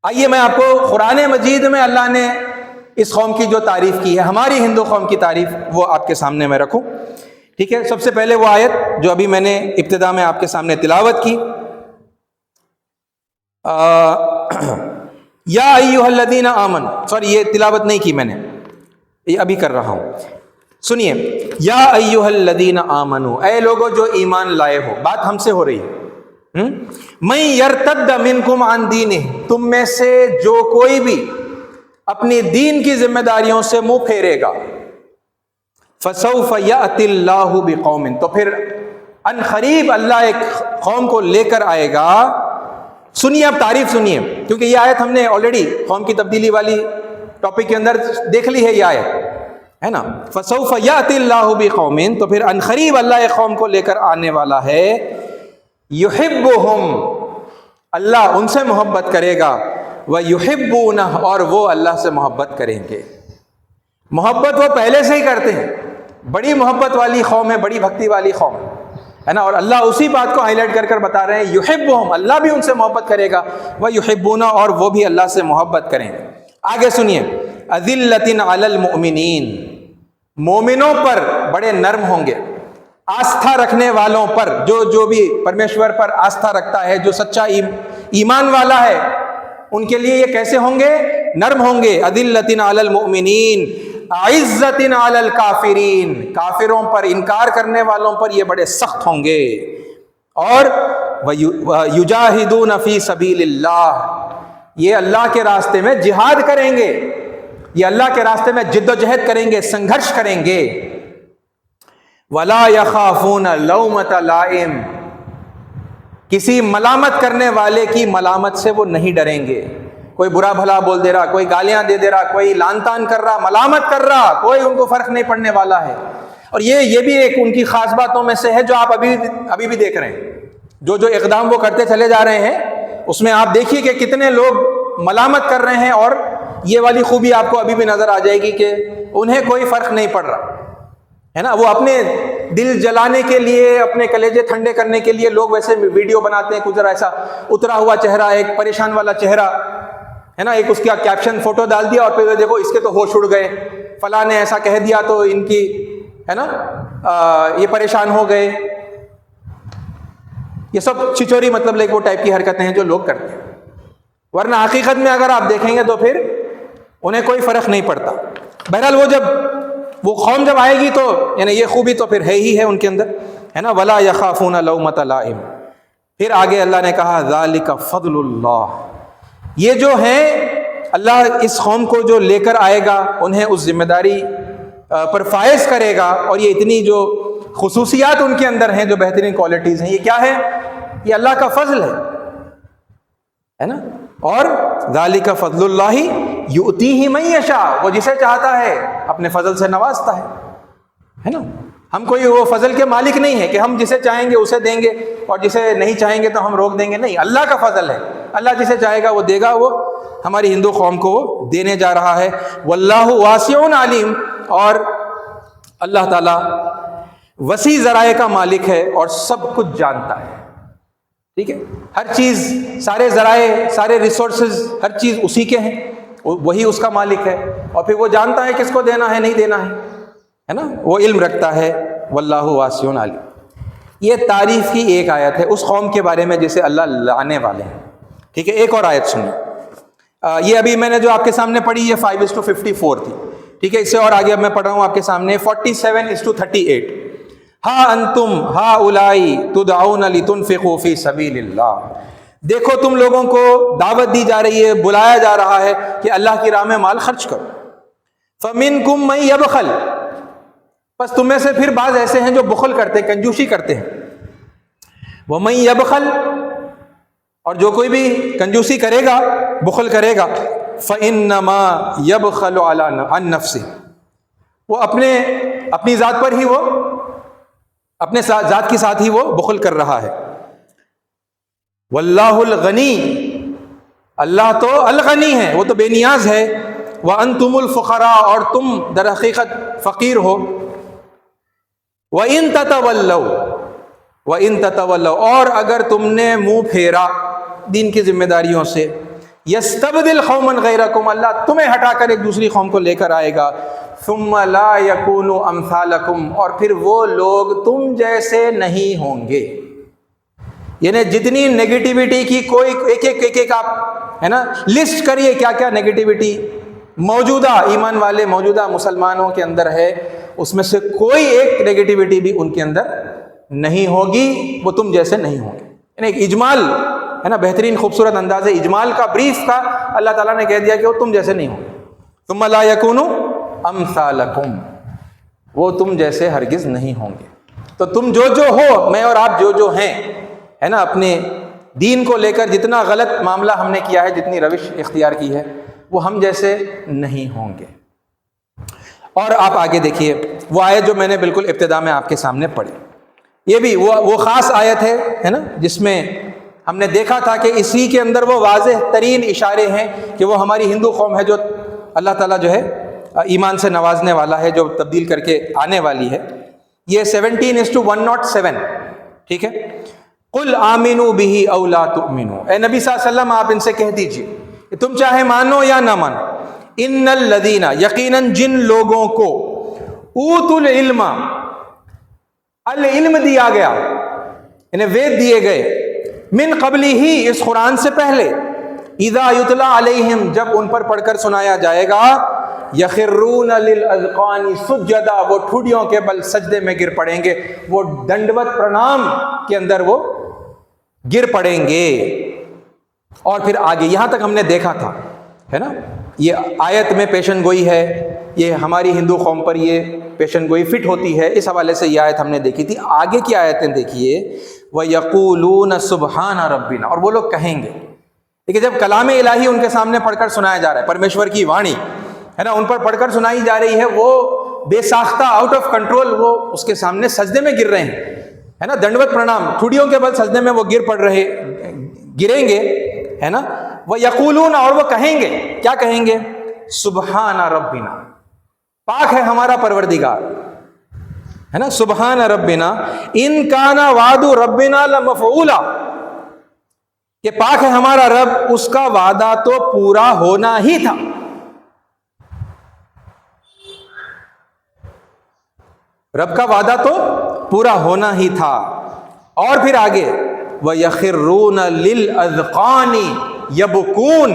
آئیے میں آپ کو قرآن مجید میں اللہ نے اس قوم کی جو تعریف کی ہے، ہماری ہندو قوم کی تعریف، وہ آپ کے سامنے میں رکھوں، ٹھیک ہے؟ سب سے پہلے وہ آیت جو ابھی میں نے ابتدا میں آپ کے سامنے تلاوت کی، یا ایھا الذین آمنوا، سوری یہ تلاوت نہیں کی میں نے، یہ ابھی کر رہا ہوں، سنیے، یا ایھا الذین آمنوا، اے لوگو جو ایمان لائے ہو، بات ہم سے ہو رہی ہے، من یرتد منکم عن دینہ، تم میں سے جو کوئی بھی اپنی دین کی ذمہ داریوں سے منہ پھیرے گا، فسوف یأتی اللہ بقوم، تو پھر ان قریب اللہ ایک قوم کو لے کر آئے گا۔ سنیے اب تعریف سنیے، کیونکہ یہ آیت ہم نے آلریڈی قوم کی تبدیلی والی ٹاپک کے اندر دیکھ لی ہے، یہ آیت ہے نا، فسوف یأتی اللہ بقوم، تو پھر ان قریب اللہ ایک قوم کو لے کر آنے والا ہے، یحبہم، اللہ ان سے محبت کرے گا، ویحبونہ، اور وہ اللہ سے محبت کریں گے۔ محبت وہ پہلے سے ہی کرتے ہیں، بڑی محبت والی قوم ہے، بڑی بھکتی والی قوم ہے نا، اور اللہ اسی بات کو ہائی لائٹ کر کر بتا رہے ہیں، یحبہم، اللہ بھی ان سے محبت کرے گا، ویحبونہ، اور وہ بھی اللہ سے محبت کریں گے۔ آگے سنیے، اذلۃ علی المؤمنین، مومنوں پر بڑے نرم ہوں گے، آستھا رکھنے والوں پر، جو بھی پرمیشور پر آستھا رکھتا ہے، جو سچا ایمان والا ہے، ان کے لیے یہ کیسے ہوں گے؟ نرم ہوں گے۔ اذلۃ علی المؤمنین اعزۃ علی الکافرین، کافروں پر، انکار کرنے والوں پر یہ بڑے سخت ہوں گے۔ اور یجاہدون فی سبیل اللہ، یہ اللہ کے راستے میں جہاد کریں گے، یہ اللہ کے راستے میں جد و جہد کریں گے، سنگھرش کریں گے۔ ولا یخافون لومۃ لائم، کسی ملامت کرنے والے کی ملامت سے وہ نہیں ڈریں گے۔ کوئی برا بھلا بول دے رہا، کوئی گالیاں دے رہا، کوئی لان تان کر رہا، ملامت کر رہا، کوئی ان کو فرق نہیں پڑنے والا ہے۔ اور یہ بھی ایک ان کی خاص باتوں میں سے ہے جو آپ ابھی بھی دیکھ رہے ہیں، جو اقدام وہ کرتے چلے جا رہے ہیں، اس میں آپ دیکھیے کہ کتنے لوگ ملامت کر رہے ہیں، اور یہ والی خوبی آپ کو ابھی بھی نظر آ جائے گی کہ انہیں کوئی فرق نہیں پڑ رہا ہے نا۔ وہ اپنے دل جلانے کے لیے، اپنے کلیجے ٹھنڈے کرنے کے لیے لوگ ویسے ویڈیو بناتے ہیں، کچھ ایسا اترا ہوا چہرہ، ایک پریشان والا چہرہ ہے نا، ایک اس کا کیپشن فوٹو ڈال دیا، اور پھر دیکھو اس کے تو ہوش اڑ گئے، فلاں نے ایسا کہہ دیا تو ان کی ہے نا یہ پریشان ہو گئے۔ یہ سب چھچوری مطلب وہ ٹائپ کی حرکتیں ہیں جو لوگ کرتے ہیں، ورنہ حقیقت میں اگر آپ دیکھیں گے تو پھر انہیں کوئی فرق نہیں پڑتا۔ بہرحال وہ قوم جب آئے گی تو یعنی یہ خوبی تو پھر ہے ہی ہے ان کے اندر، ہے نا، ولا یخافون لومۃ لائم۔ پھر آگے اللہ نے کہا ذالک فضل اللہ، یہ جو ہیں اللہ اس قوم کو جو لے کر آئے گا، انہیں اس ذمہ داری پر فائز کرے گا، اور یہ اتنی جو خصوصیات ان کے اندر ہیں، جو بہترین کوالٹیز ہیں، یہ کیا ہے؟ یہ اللہ کا فضل ہے نا۔ اور ذالک فضل اللہ یؤتیہ من یشاء، وہ جسے چاہتا ہے اپنے فضل سے نوازتا ہے نا۔ ہم کوئی وہ فضل کے مالک نہیں ہے کہ ہم جسے چاہیں گے اسے دیں گے، اور جسے نہیں چاہیں گے تو ہم روک دیں گے، نہیں، اللہ کا فضل ہے، اللہ جسے چاہے گا وہ دے گا، وہ ہماری ہندو قوم کو وہ دینے جا رہا ہے۔ واللہ واسع علیم، اور اللہ تعالیٰ وسیع ذرائع کا مالک ہے اور سب کچھ جانتا ہے، ٹھیک ہے، ہر چیز، سارے ذرائع، سارے ریسورسز، ہر چیز اسی کے ہیں، وہی اس کا مالک ہے، اور پھر وہ جانتا ہے کس کو دینا ہے نہیں دینا ہے نا، وہ علم رکھتا ہے۔ واللہ واسع علیم، یہ تعریف کی ایک آیت ہے اس قوم کے بارے میں جسے اللہ لانے والے ہیں، ٹھیک ہے۔ ایک اور آیت سنیے، یہ ابھی میں نے جو آپ کے سامنے پڑھی یہ 5:54 تھی، ٹھیک ہے۔ اس سے اور آگے اب میں پڑھ رہا ہوں آپ کے سامنے 47:38، ہا انتم ہؤلائی تدعون لتنفقوا فی سبیل اللہ، دیکھو تم لوگوں کو دعوت دی جا رہی ہے، بلایا جا رہا ہے کہ اللہ کی راہ میں مال خرچ کرو۔ فمنکم من یبخل، بس تم میں سے پھر بعض ایسے ہیں جو بخل کرتے ہیں، کنجوسی کرتے ہیں۔ ومن یبخل، اور جو کوئی بھی کنجوسی کرے گا، بخل کرے گا، فإنما یبخل عن نفسہ، وہ اپنی ذات پر ہی، وہ اپنے ذات کے ساتھ ہی وہ بخل کر رہا ہے۔ واللہ الغنی، اللہ تو الغنی ہے، وہ تو بے نیاز ہے، وانتم الفقراء، اور تم در حقیقت فقیر ہو، وان تتولوا، اور اگر تم نے منہ پھیرا دین کی ذمہ داریوں سے، یستبدل قوما غیرکم، اللہ تمہیں ہٹا کر ایک دوسری قوم کو لے کر آئے گا، ثم لا یکونوا امثالکم، اور پھر وہ لوگ تم جیسے نہیں ہوں گے. یعنی جتنی نیگیٹیوٹی کی کوئی ایک آپ ہے نا لسٹ کریے کیا کیا نیگیٹیوٹی موجودہ ایمان والے موجودہ مسلمانوں کے اندر ہے، اس میں سے کوئی ایک نیگیٹیوٹی بھی ان کے اندر نہیں ہوگی، وہ تم جیسے نہیں ہوں گے. یعنی ایک اجمال ہے نا، بہترین خوبصورت انداز اجمال کا، بریف کا اللہ تعالیٰ نے کہہ دیا کہ وہ تم جیسے نہیں ہوں گے. ثم لا یکونوا امثالکم، وہ تم جیسے ہرگز نہیں ہوں گے. تو تم جو ہو، میں اور آپ جو ہیں ہے نا، اپنے دین کو لے کر جتنا غلط معاملہ ہم نے کیا ہے، جتنی روش اختیار کی ہے، وہ ہم جیسے نہیں ہوں گے. اور آپ آگے دیکھیے وہ آیت جو میں نے بالکل ابتدا میں آپ کے سامنے پڑھی، یہ بھی وہ خاص آیت ہے نا، جس میں ہم نے دیکھا تھا کہ اسی کے اندر وہ واضح ترین اشارے ہیں کہ وہ ہماری ہندو قوم ہے جو اللہ تعالیٰ جو ہے ایمان سے نوازنے والا ہے، جو تبدیل کر کے آنے والی ہے. یہ 17:107، ٹھیک ہے. قل آمنوا بہ او لا تؤمنوا، اے نبی صلی اللہ علیہ وسلم آپ ان سے کہہ دیجئے کہ تم چاہے مانو یا نہ مانو، ان الذین، یقیناً جن لوگوں کو اوتوا العلم، العلم دیا گیا، انہیں وید دیے گئے، من قبل ہی، اس قرآن سے پہلے، اذا یتلی علیہم، جب ان پر پڑھ کر سنایا جائے گا، یخرون للاذقان سجدا، وہ ٹھوڑیوں کے بل سجدے میں گر پڑیں گے، وہ دنڈوت پرنام کے اندر وہ گر پڑیں گے. اور پھر آگے یہاں تک ہم نے دیکھا تھا ہے نا، یہ آیت میں پیشن گوئی ہے، یہ ہماری ہندو قوم پر یہ پیشن گوئی فٹ ہوتی ہے، اس حوالے سے یہ آیت ہم نے دیکھی تھی. آگے کی آیتیں دیکھیے، وَيَقُولُونَ سُبْحَانَ رَبِّنَا، اور وہ لوگ کہیں گے. دیکھیے جب کلام الہی ان کے سامنے پڑھ کر سنایا جا رہا ہے، پرمیشور کی وانی ہے نا، ان پر پڑھ کر سنائی جا رہی ہے، وہ بے ساختہ آؤٹ آف کنٹرول وہ اس کے سامنے سجدے میں گر رہے ہیں ہے نا، دنڈوت پرنام، ٹھوڑیوں کے بل سجدے میں وہ گریں گے ہے نا. وَيَقُولُونَ، اور وہ کہیں گے، کیا کہیں گے؟ سبحان ربنا، پاک ہے ہمارا پروردگار ہے نا، سبحان ربنا ان کان وعد ربنا لمفعولا، کہ پاک ہے ہمارا رب، اس کا وعدہ تو پورا ہونا ہی تھا. رب کا وعدہ تو پورا ہونا ہی تھا. اور پھر آگے وَيَخِرُّونَ لِلْأَذْقَانِ يَبْكُونَ،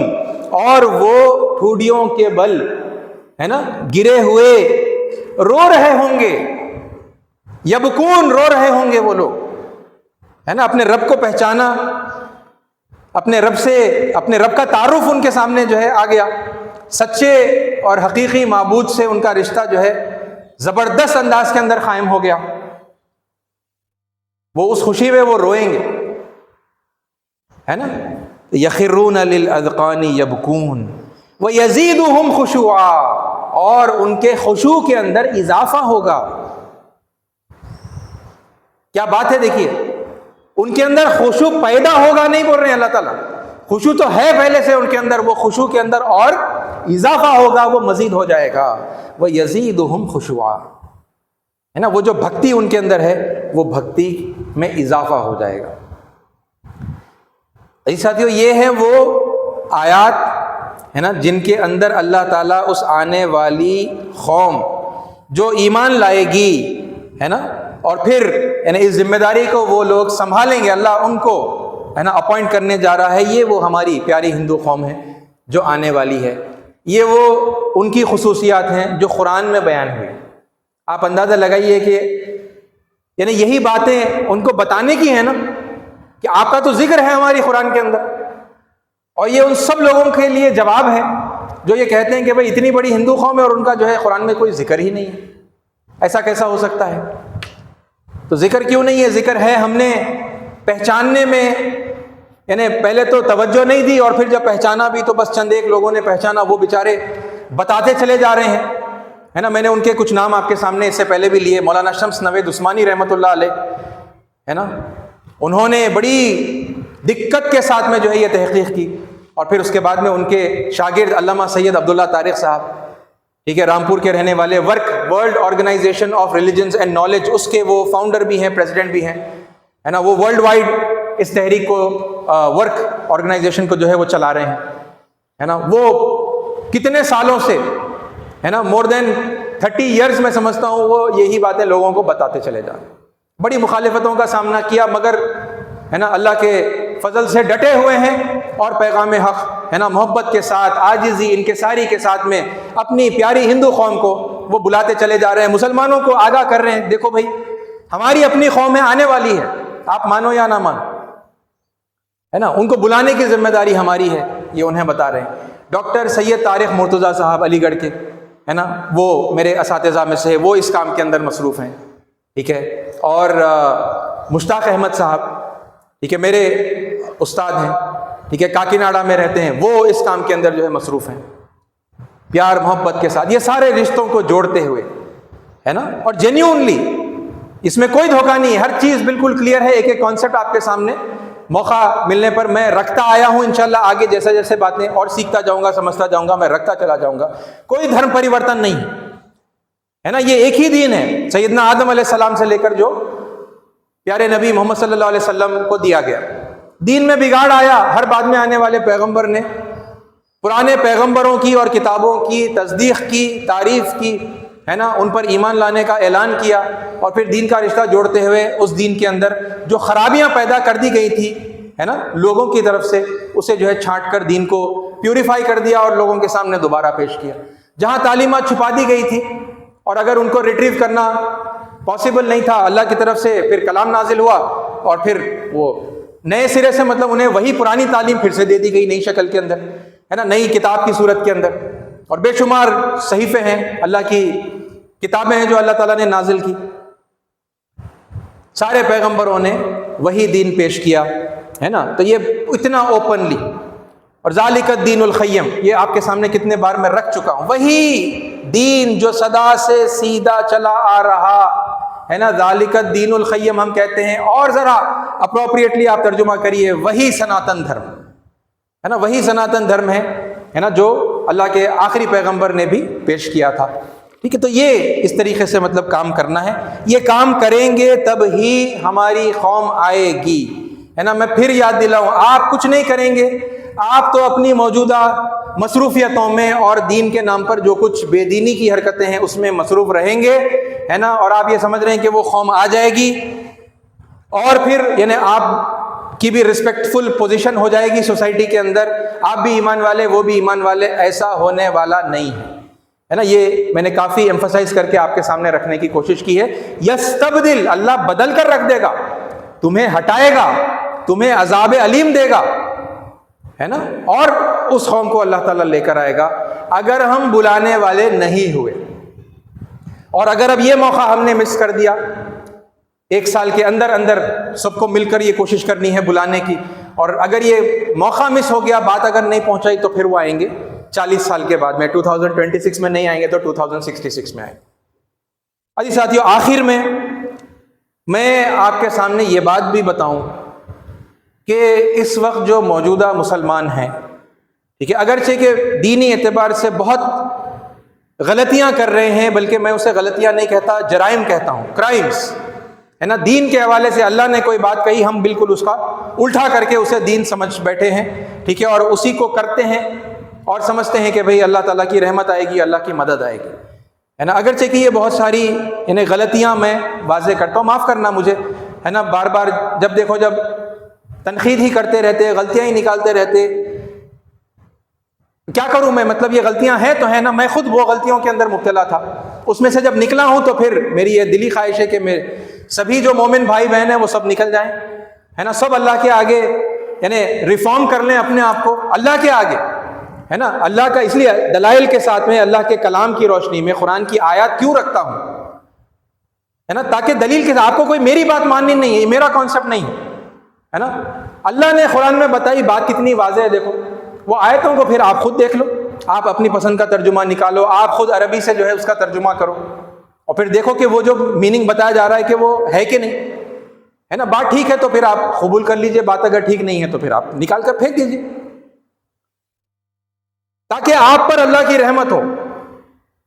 اور وہ ٹھوڑیوں کے بل ہے نا گرے ہوئے رو رہے ہوں گے. یبکون، رو رہے ہوں گے وہ لوگ ہے نا، اپنے رب کو پہچانا، اپنے رب کا تعارف ان کے سامنے جو ہے آ گیا، سچے اور حقیقی معبود سے ان کا رشتہ جو ہے زبردست انداز کے اندر قائم ہو گیا. وہ اس خوشی میں وہ روئیں گے ہے نا. یخرون للاذقان یبکون ویزیدہم خشوعا، اور ان کے خشوع کے اندر اضافہ ہوگا. کیا بات ہے، دیکھیے ان کے اندر خشوع پیدا ہوگا نہیں بول رہے ہیں اللہ تعالیٰ، خشوع تو ہے پہلے سے ان کے اندر، وہ خشوع کے اندر اور اضافہ ہوگا، وہ مزید ہو جائے گا. وَيَزِيدُهُمْ خُشُوعًا، ہے نا، وہ جو بھکتی ان کے اندر ہے وہ بھکتی میں اضافہ ہو جائے گا. ساتھیو یہ ہے وہ آیات ہے نا جن کے اندر اللہ تعالیٰ اس آنے والی قوم جو ایمان لائے گی ہے نا، اور پھر یعنی اس ذمہ داری کو وہ لوگ سنبھالیں گے، اللہ ان کو ہے نا اپوائنٹ کرنے جا رہا ہے. یہ وہ ہماری پیاری ہندو قوم ہے جو آنے والی ہے. یہ وہ ان کی خصوصیات ہیں جو قرآن میں بیان ہوئی. آپ اندازہ لگائیے کہ یعنی یہی باتیں ان کو بتانے کی ہیں نا، کہ آپ کا تو ذکر ہے ہماری قرآن کے اندر، اور یہ ان سب لوگوں کے لیے جواب ہے جو یہ کہتے ہیں کہ بھئی اتنی بڑی ہندو قوم ہے اور ان کا جو ہے قرآن میں کوئی ذکر ہی نہیں ہے. ایسا کیسا ہو سکتا ہے؟ تو ذکر کیوں نہیں ہے؟ ذکر ہے، ہم نے پہچاننے میں یعنی پہلے تو توجہ نہیں دی، اور پھر جب پہچانا بھی تو بس چند ایک لوگوں نے پہچانا، وہ بیچارے بتاتے چلے جا رہے ہیں ہے نا. میں نے ان کے کچھ نام آپ کے سامنے اس سے پہلے بھی لیے. مولانا شمس نوید عثمانی رحمۃ اللہ علیہ ہے نا، انہوں نے بڑی دقت کے ساتھ میں جو ہے یہ تحقیق کی، اور پھر اس کے بعد میں ان کے شاگرد علامہ سید عبداللہ طارق صاحب، ٹھیک ہے، رامپور کے رہنے والے، world organization of religions and knowledge, اس کے وہ فاؤنڈر بھی ہیں، پریزیڈنٹ بھی ہیں، ہے نا، وہ ورلڈ وائڈ اس تحریک کو، ورک آرگنائزیشن کو جو ہے وہ چلا رہے ہیں، ہے نا، وہ کتنے سالوں سے، ہے نا، مور دین 30 ایئرز میں سمجھتا ہوں، وہ یہی باتیں لوگوں کو بتاتے چلے جا رہے ہیں۔ بڑی مخالفتوں کا سامنا کیا، مگر ہے نا اللہ کے فضل سے ڈٹے ہوئے ہیں، اور پیغام حق، ہے نا، محبت کے ساتھ، عاجزی، انکساری کے ساتھ میں اپنی پیاری ہندو قوم کو وہ بلاتے چلے جا رہے ہیں، مسلمانوں کو آگاہ کر رہے ہیں، دیکھو بھائی ہماری اپنی قوم ہے، آنے والی ہے، آپ مانو یا نہ مانو، ہے نا، ان کو بلانے کی ذمہ داری ہماری ہے، یہ انہیں بتا رہے ہیں۔ ڈاکٹر سید طارق مرتضیٰ صاحب علی گڑھ کے، ہے نا، وہ میرے اساتذہ میں سے، وہ اس کام کے اندر مصروف ہیں، ٹھیک ہے، اور مشتاق احمد صاحب، ٹھیک ہے، میرے استاد ہیں، ٹھیک ہے، کاکیناڈا میں رہتے ہیں، وہ اس کام کے اندر جو ہے مصروف ہیں، پیار محبت کے ساتھ، یہ سارے رشتوں کو جوڑتے ہوئے، ہے نا، اور جینیونلی، اس میں کوئی دھوکہ نہیں ہے، ہر چیز بالکل کلیئر ہے، ایک ایک کانسیپٹ آپ کے سامنے موقع ملنے پر میں رکھتا آیا ہوں، انشاءاللہ آگے جیسے جیسے باتیں اور سیکھتا جاؤں گا، سمجھتا جاؤں گا، میں رکھتا چلا جاؤں گا، کوئی دھرم پریورتن نہیں ہے نا، یہ ایک ہی دین ہے، سیدنا آدم علیہ السلام سے لے کر جو پیارے نبی محمد صلی اللہ علیہ وسلم کو دیا گیا۔ دین میں بگاڑ آیا، ہر بعد میں آنے والے پیغمبر نے پرانے پیغمبروں کی اور کتابوں کی تصدیق کی، تعریف کی، ہے نا، ان پر ایمان لانے کا اعلان کیا، اور پھر دین کا رشتہ جوڑتے ہوئے اس دین کے اندر جو خرابیاں پیدا کر دی گئی تھی، ہے نا، لوگوں کی طرف سے، اسے جو ہے چھانٹ کر دین کو پیوریفائی کر دیا اور لوگوں کے سامنے دوبارہ پیش کیا۔ جہاں تعلیمات چھپا دی گئی تھی اور اگر ان کو ریٹریو کرنا پاسبل نہیں تھا، اللہ کی طرف سے پھر کلام نازل ہوا، اور پھر وہ نئے سرے سے، مطلب انہیں وہی پرانی تعلیم پھر سے دے دی گئی نئی شکل کے اندر، ہے نا، نئی کتاب کی صورت کے اندر، اور بے شمار صحیفے ہیں، اللہ کی کتابیں ہیں جو اللہ تعالیٰ نے نازل کی، سارے پیغمبروں نے وہی دین پیش کیا، ہے نا، تو یہ اتنا اوپنلی، اور ذالک الدین القیم، یہ آپ کے سامنے کتنے بار میں رکھ چکا ہوں، وہی دین جو صدا سے سیدھا چلا آ رہا ہے نا، ذالک الدین القیم ہم کہتے ہیں، اور ذرا اپروپریٹلی آپ ترجمہ کریے، وہی سناتن دھرم ہے نا، وہی سناتن دھرم ہے نا، جو اللہ کے آخری پیغمبر نے بھی پیش کیا تھا، ٹھیک ہے۔ تو یہ اس طریقے سے مطلب کام کرنا ہے، یہ کام کریں گے تب ہی ہماری قوم آئے گی، ہے نا۔ میں پھر یاد دلاؤں، آپ کچھ نہیں کریں گے، آپ تو اپنی موجودہ مصروفیتوں میں اور دین کے نام پر جو کچھ بے دینی کی حرکتیں ہیں اس میں مصروف رہیں گے، ہے نا، اور آپ یہ سمجھ رہے ہیں کہ وہ قوم آ جائے گی، اور پھر یعنی آپ کی بھی ریسپیکٹفل پوزیشن ہو جائے گی سوسائٹی کے اندر، آپ بھی ایمان والے وہ بھی ایمان والے، ایسا ہونے والا نہیں ہے نا۔ یہ میں نے کافی ایمفسائز کر کے آپ کے سامنے رکھنے کی کوشش کی ہے۔ یستبدل، اللہ بدل کر رکھ دے گا، تمہیں ہٹائے گا، تمہیں عذاب علیم دے گا، ہے نا، اور اس قوم کو اللہ تعالیٰ لے کر آئے گا اگر ہم بلانے والے نہیں ہوئے۔ اور اگر اب یہ موقع ہم نے مس کر دیا، 1 سال کے اندر اندر سب کو مل کر یہ کوشش کرنی ہے بلانے کی، اور اگر یہ موقع مس ہو گیا، بات اگر نہیں پہنچائی، تو پھر وہ آئیں گے 40 سال کے بعد میں، 2026 میں نہیں آئیں گے تو 2066 میں آئیں گے۔ عزیز ساتھیو، آخر میں آپ کے سامنے یہ بات بھی بتاؤں کہ اس وقت جو موجودہ مسلمان ہیں، ٹھیک ہے، اگرچہ کہ دینی اعتبار سے بہت غلطیاں کر رہے ہیں، بلکہ میں اسے غلطیاں نہیں کہتا، جرائم کہتا ہوں، کرائمز، ہے نا، دین کے حوالے سے اللہ نے کوئی بات کہی، ہم بالکل اس کا الٹا کر کے اسے دین سمجھ بیٹھے ہیں، ٹھیک ہے، اور اسی کو کرتے ہیں اور سمجھتے ہیں کہ بھئی اللہ تعالیٰ کی رحمت آئے گی، اللہ کی مدد آئے گی، ہے نا۔ اگرچہ کہ یہ بہت ساری انہیں غلطیاں میں واضح کرتا ہوں، معاف کرنا مجھے، ہے نا، بار بار جب دیکھو جب تنقید ہی کرتے رہتے، غلطیاں ہی نکالتے رہتے، کیا کروں میں، مطلب یہ غلطیاں ہیں تو ہے نا، میں خود وہ غلطیوں کے اندر مبتلا تھا، اس میں سے جب نکلا ہوں تو پھر میری یہ دلی خواہش ہے کہ سبھی جو مومن بھائی بہن ہیں وہ سب نکل جائیں، ہے نا، سب اللہ کے آگے یعنی ریفارم کر لیں اپنے آپ کو اللہ کے آگے، ہے نا، اللہ کا، اس لیے دلائل کے ساتھ میں اللہ کے کلام کی روشنی میں قرآن کی آیات کیوں رکھتا ہوں، ہے نا، تاکہ دلیل کے ساتھ، آپ کو کوئی میری بات ماننی نہیں ہے، یہ میرا کانسیپٹ نہیں ہے نا، اللہ نے قرآن میں بتائی بات کتنی واضح ہے، دیکھو وہ آیتوں کو پھر آپ خود دیکھ لو، آپ اپنی پسند کا ترجمہ نکالو، آپ خود عربی سے جو ہے اس کا ترجمہ کرو، اور پھر دیکھو کہ وہ جو میننگ بتایا جا رہا ہے کہ وہ ہے کہ نہیں، ہے نا. بات ٹھیک ہے تو پھر آپ قبول کر لیجئے, بات اگر ٹھیک نہیں ہے تو پھر آپ نکال کر پھینک دیجئے, تاکہ آپ پر اللہ کی رحمت ہو,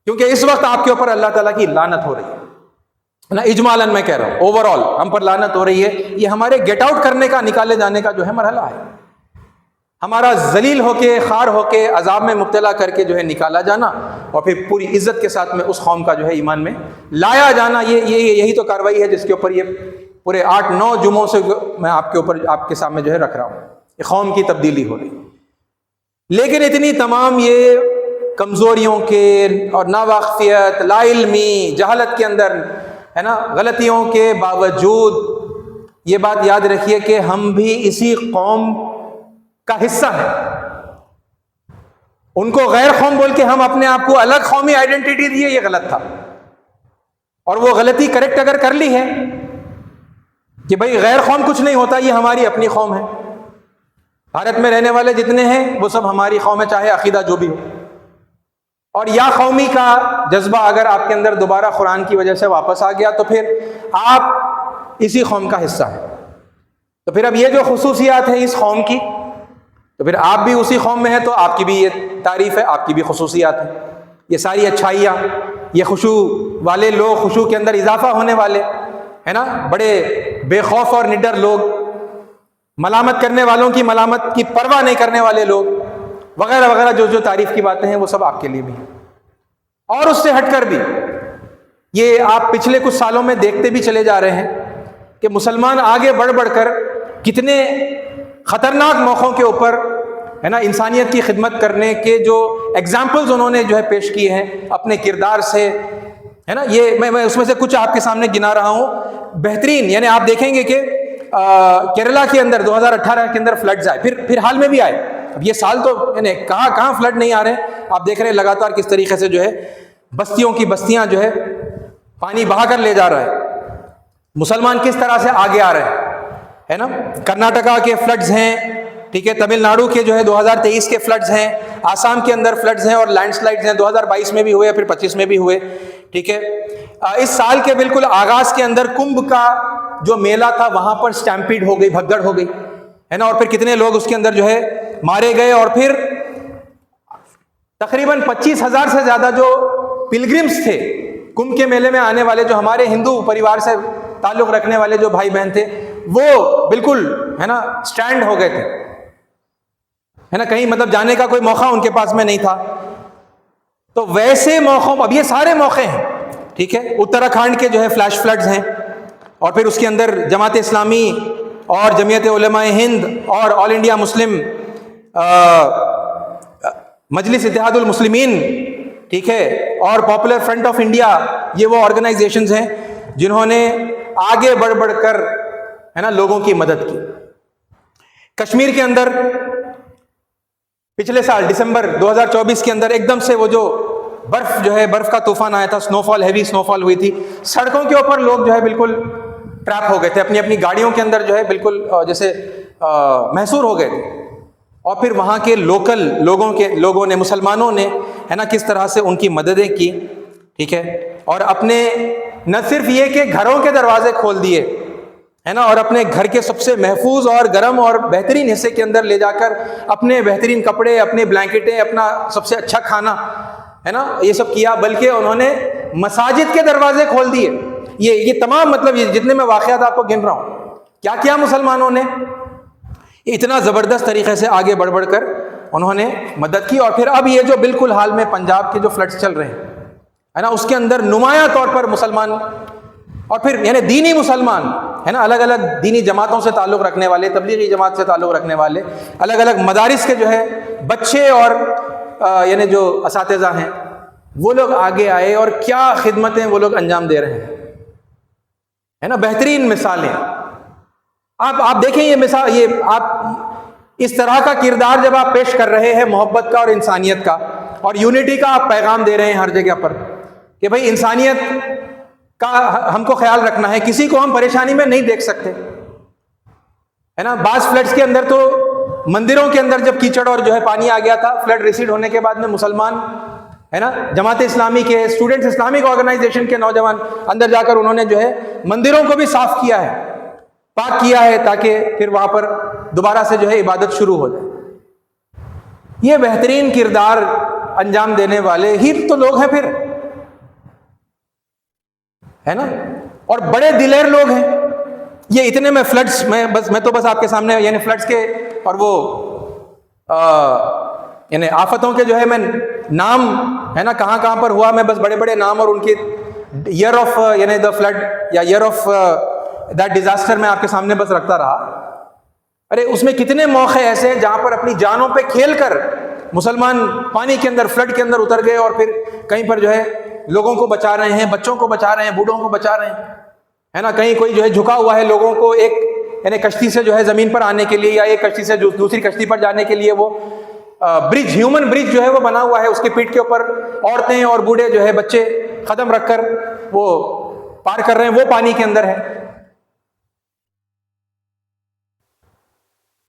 کیونکہ اس وقت آپ کے اوپر اللہ تعالیٰ کی لعنت ہو رہی ہے نا. اجمالاً میں کہہ رہا ہوں, اوور آل ہم پر لعنت ہو رہی ہے. یہ ہمارے گیٹ آؤٹ کرنے کا, نکالے جانے کا جو ہے مرحلہ ہے. ہمارا ذلیل ہو کے, خار ہو کے, عذاب میں مبتلا کر کے جو ہے نکالا جانا, اور پھر پوری عزت کے ساتھ میں اس قوم کا جو ہے ایمان میں لایا جانا. یہی تو کاروائی ہے جس کے اوپر یہ پورے 8-9 جمعوں سے میں آپ کے سامنے جو ہے رکھ رہا ہوں. یہ قوم کی تبدیلی ہو رہی. لیکن اتنی تمام یہ کمزوریوں کے اور ناواقفیت, لا علمی, جہالت کے اندر ہے نا, غلطیوں کے باوجود یہ بات یاد رکھیے کہ ہم بھی اسی قوم کا حصہ ہے. ان کو غیر قوم بول کے ہم اپنے آپ کو الگ قومی آئیڈینٹی دیے, یہ غلط تھا. اور وہ غلطی کریکٹ اگر کر لی ہے کہ بھئی غیر قوم کچھ نہیں ہوتا, یہ ہماری اپنی قوم ہے. بھارت میں رہنے والے جتنے ہیں وہ سب ہماری قوم ہے, چاہے عقیدہ جو بھی ہو. اور یا قومی کا جذبہ اگر آپ کے اندر دوبارہ قرآن کی وجہ سے واپس آ گیا تو پھر آپ اسی قوم کا حصہ ہیں. تو پھر اب یہ جو خصوصیات ہیں اس قوم کی, تو پھر آپ بھی اسی قوم میں ہیں, تو آپ کی بھی یہ تعریف ہے, آپ کی بھی خصوصیات ہیں. یہ ساری اچھائیاں, یہ خشوع والے لوگ, خشوع کے اندر اضافہ ہونے والے ہے نا, بڑے بے خوف اور نڈر لوگ, ملامت کرنے والوں کی ملامت کی پرواہ نہیں کرنے والے لوگ, وغیرہ وغیرہ جو تعریف کی باتیں ہیں وہ سب آپ کے لیے بھی ہیں. اور اس سے ہٹ کر بھی یہ آپ پچھلے کچھ سالوں میں دیکھتے بھی چلے جا رہے ہیں کہ مسلمان آگے بڑھ کر کتنے خطرناک موقعوں کے اوپر ہے نا انسانیت کی خدمت کرنے کے جو ایگزامپلز انہوں نے جو ہے پیش کیے ہیں اپنے کردار سے, ہے نا. یہ میں اس میں سے کچھ آپ کے سامنے گنا رہا ہوں بہترین. یعنی آپ دیکھیں گے کہ کیرلا کے اندر 2018 کے اندر فلڈز آئے, پھر حال میں بھی آئے. اب یہ سال تو یعنی کہاں فلڈ نہیں آ رہے ہیں, آپ دیکھ رہے ہیں لگاتار کس طریقے سے جو ہے بستیوں کی بستیاں جو ہے پانی بہا کر لے جا رہا ہے. مسلمان کس طرح سے آگے آ رہے ہیں نا. کرناٹکا کے فلڈز ہیں, ٹھیک ہے, تمل ناڈو کے جو ہے 2023 کے فلڈز ہیں, آسام کے اندر فلڈز ہیں اور لینڈ سلائڈز ہیں, 2022 میں بھی ہوئے, پھر 25 میں بھی ہوئے, ٹھیک ہے. اس سال کے بالکل آغاز کے اندر کمبھ کا جو میلہ تھا وہاں پر سٹیمپیڈ ہو گئی, بھگدڑ ہو گئی ہے نا, اور پھر کتنے لوگ اس کے اندر جو ہے مارے گئے. اور پھر تقریباً 25,000 سے زیادہ جو پلگرمز تھے کمبھ کے میلے میں آنے والے, جو ہمارے ہندو پریوار سے تعلق رکھنے والے جو بھائی بہن تھے, وہ بالکل ہے نا سٹینڈ ہو گئے تھے, ہے نا, کہیں مطلب جانے کا کوئی موقع ان کے پاس میں نہیں تھا. تو ویسے موقعوں, اب یہ سارے موقع ہیں, ٹھیک ہے. اتراکھنڈ کے جو ہے فلیش فلڈز ہیں, اور پھر اس کے اندر جماعت اسلامی اور جمعیت علماء ہند اور آل انڈیا مسلم مجلس اتحاد المسلمین, ٹھیک ہے, اور پاپولر فرنٹ آف انڈیا, یہ وہ آرگنائزیشنز ہیں جنہوں نے آگے بڑھ کر ہے نا لوگوں کی مدد کی. کشمیر کے اندر پچھلے سال دسمبر 2024 کے اندر ایک دم سے وہ جو برف جو ہے, برف کا طوفان آیا تھا, سنو فال, ہیوی سنو فال ہوئی تھی, سڑکوں کے اوپر لوگ جو ہے بالکل ٹریپ ہو گئے تھے, اپنی اپنی گاڑیوں کے اندر جو ہے بالکل جیسے محصور ہو گئے تھے. اور پھر وہاں کے لوکل لوگوں نے, مسلمانوں نے ہے نا کس طرح سے ان کی مددیں کی, ٹھیک ہے, اور اپنے نہ صرف یہ کہ گھروں کے دروازے کھول دیے ہے نا, اور اپنے گھر کے سب سے محفوظ اور گرم اور بہترین حصے کے اندر لے جا کر اپنے بہترین کپڑے, اپنے بلینکٹیں, اپنا سب سے اچھا کھانا ہے نا, یہ سب کیا, بلکہ انہوں نے مساجد کے دروازے کھول دیے. یہ تمام مطلب یہ جتنے میں واقعات آپ کو گن رہا ہوں, کیا مسلمانوں نے اتنا زبردست طریقے سے آگے بڑھ کر انہوں نے مدد کی. اور پھر اب یہ جو بالکل حال میں پنجاب کے جو فلڈز چل رہے ہیں ہے نا, اس کے اندر نمایاں طور پر مسلمان, اور پھر یعنی دینی مسلمان ہے نا, الگ الگ دینی جماعتوں سے تعلق رکھنے والے, تبلیغی جماعت سے تعلق رکھنے والے, الگ الگ مدارس کے جو ہے بچے اور یعنی جو اساتذہ ہیں, وہ لوگ آگے آئے اور کیا خدمتیں وہ لوگ انجام دے رہے ہیں ہے نا. بہترین مثالیں آپ دیکھیں, یہ مثال, یہ آپ اس طرح کا کردار جب آپ پیش کر رہے ہیں محبت کا اور انسانیت کا اور یونٹی کا آپ پیغام دے رہے ہیں ہر جگہ پر کہ بھائی انسانیت کا ہم کو خیال رکھنا ہے, کسی کو ہم پریشانی میں نہیں دیکھ سکتے ہے نا. بعض فلڈز کے اندر تو مندروں کے اندر جب کیچڑ اور جو ہے پانی آ گیا تھا, فلڈ ریسیڈ ہونے کے بعد میں مسلمان ہے نا, جماعت اسلامی کے اسٹوڈنٹس اسلامک آرگنائزیشن کے نوجوان اندر جا کر انہوں نے جو ہے مندروں کو بھی صاف کیا ہے پاک کیا ہے تاکہ پھر وہاں پر دوبارہ سے جو ہے عبادت شروع ہو جائے. یہ بہترین کردار انجام دینے والے ہی تو لوگ ہیں پھر، ہے نا. اور بڑے دلیر لوگ ہیں. یہ اتنے میں فلڈز میں تو بس آپ کے سامنے یعنی فلڈز کے اور وہ یعنی آفتوں کے جو ہے میں نام ہے نا کہاں کہاں پر ہوا، میں بس بڑے بڑے نام اور ان کی ایئر آف یعنی دا فلڈ یا ایئر آف دیٹ ڈیزاسٹر میں آپ کے سامنے بس رکھتا رہا. ارے اس میں کتنے موقع ایسے ہیں جہاں پر اپنی جانوں پہ کھیل کر مسلمان پانی کے اندر فلڈ کے اندر اتر گئے اور پھر کہیں پر جو ہے لوگوں کو بچا رہے ہیں، بچوں کو بچا رہے ہیں، بوڑھوں کو بچا رہے ہیں، ہے نا. کہیں کوئی جو ہے جھکا ہوا ہے لوگوں کو ایک یعنی کشتی سے جو ہے زمین پر آنے کے لیے یا ایک کشتی سے دوسری کشتی پر جانے کے لیے وہ برج ہیومن برج جو ہے وہ بنا ہوا ہے، اس کے پیٹھ کے اوپر عورتیں اور بوڑھے جو ہے بچے قدم رکھ کر وہ پار کر رہے ہیں، وہ پانی کے اندر ہے.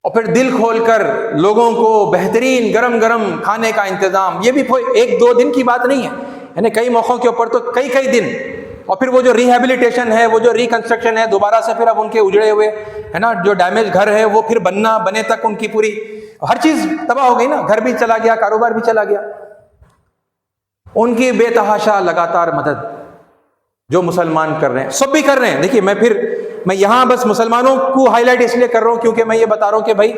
اور پھر دل کھول کر لوگوں کو بہترین گرم گرم کھانے کا انتظام. یہ بھی ایک دو دن کی بات نہیں ہے، یعنی کئی موقعوں کے اوپر تو کئی دن. اور پھر وہ جو ریہیبلیٹیشن ہے، وہ جو ریکنسٹرکشن ہے، دوبارہ سے پھر اب ان کے اجڑے ہوئے ہے نا جو ڈیمیج گھر ہے وہ پھر بنے تک ان کی پوری ہر چیز تباہ ہو گئی نا. گھر بھی چلا گیا، کاروبار بھی چلا گیا. ان کی بے تحاشا لگاتار مدد جو مسلمان کر رہے ہیں، سب بھی کر رہے ہیں. دیکھیے میں یہاں بس مسلمانوں کو ہائی لائٹ اس لیے کر رہا ہوں کیونکہ میں یہ بتا رہا ہوں کہ بھائی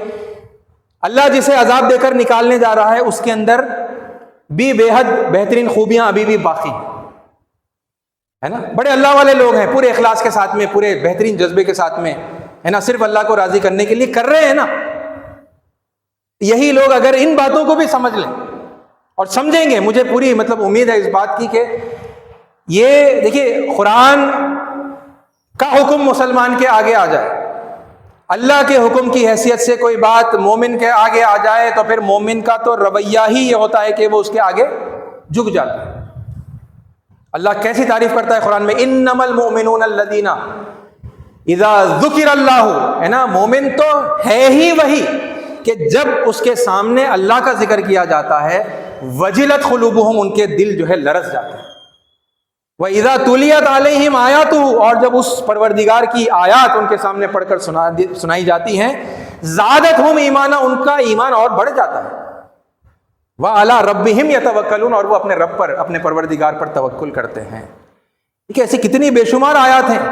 اللہ جسے عذاب دے کر نکالنے جا رہا ہے اس کے اندر بھی بے حد بہترین خوبیاں ابھی بھی باقی ہے نا. بڑے اللہ والے لوگ ہیں، پورے اخلاص کے ساتھ میں، پورے بہترین جذبے کے ساتھ میں ہے نا، صرف اللہ کو راضی کرنے کے لیے کر رہے ہیں نا. یہی لوگ اگر ان باتوں کو بھی سمجھ لیں اور سمجھیں گے، مجھے پوری امید ہے اس بات کی کہ یہ دیکھیے قرآن کا حکم مسلمان کے آگے آ جائے، اللہ کے حکم کی حیثیت سے کوئی بات مومن کے آگے آ جائے تو پھر مومن کا تو رویہ ہی یہ ہوتا ہے کہ وہ اس کے آگے جھک جاتا ہے. اللہ کیسی تعریف کرتا ہے قرآن میں، انما المؤمنون الذین اذا ذکر اللہ، ہے نا. مومن تو ہے ہی وہی کہ جب اس کے سامنے اللہ کا ذکر کیا جاتا ہے وجلت قلوبہم، ان کے دل جو ہے لرز جاتے ہیں. وَإِذَا تُلِيَتْ عَلَيْهِمْ آيَاتُهُ، اور جب اس پروردگار کی آیات ان کے سامنے پڑھ کر سنائی جاتی ہیں زادتہم ایمانا، ان کا ایمان اور بڑھ جاتا ہے. وَعَلَىٰ رَبِّهِمْ يَتَوَكَّلُونَ، اور وہ اپنے رب پر، اپنے پروردگار پر توکل کرتے ہیں. کہ ایسی کتنی بے شمار آیات ہیں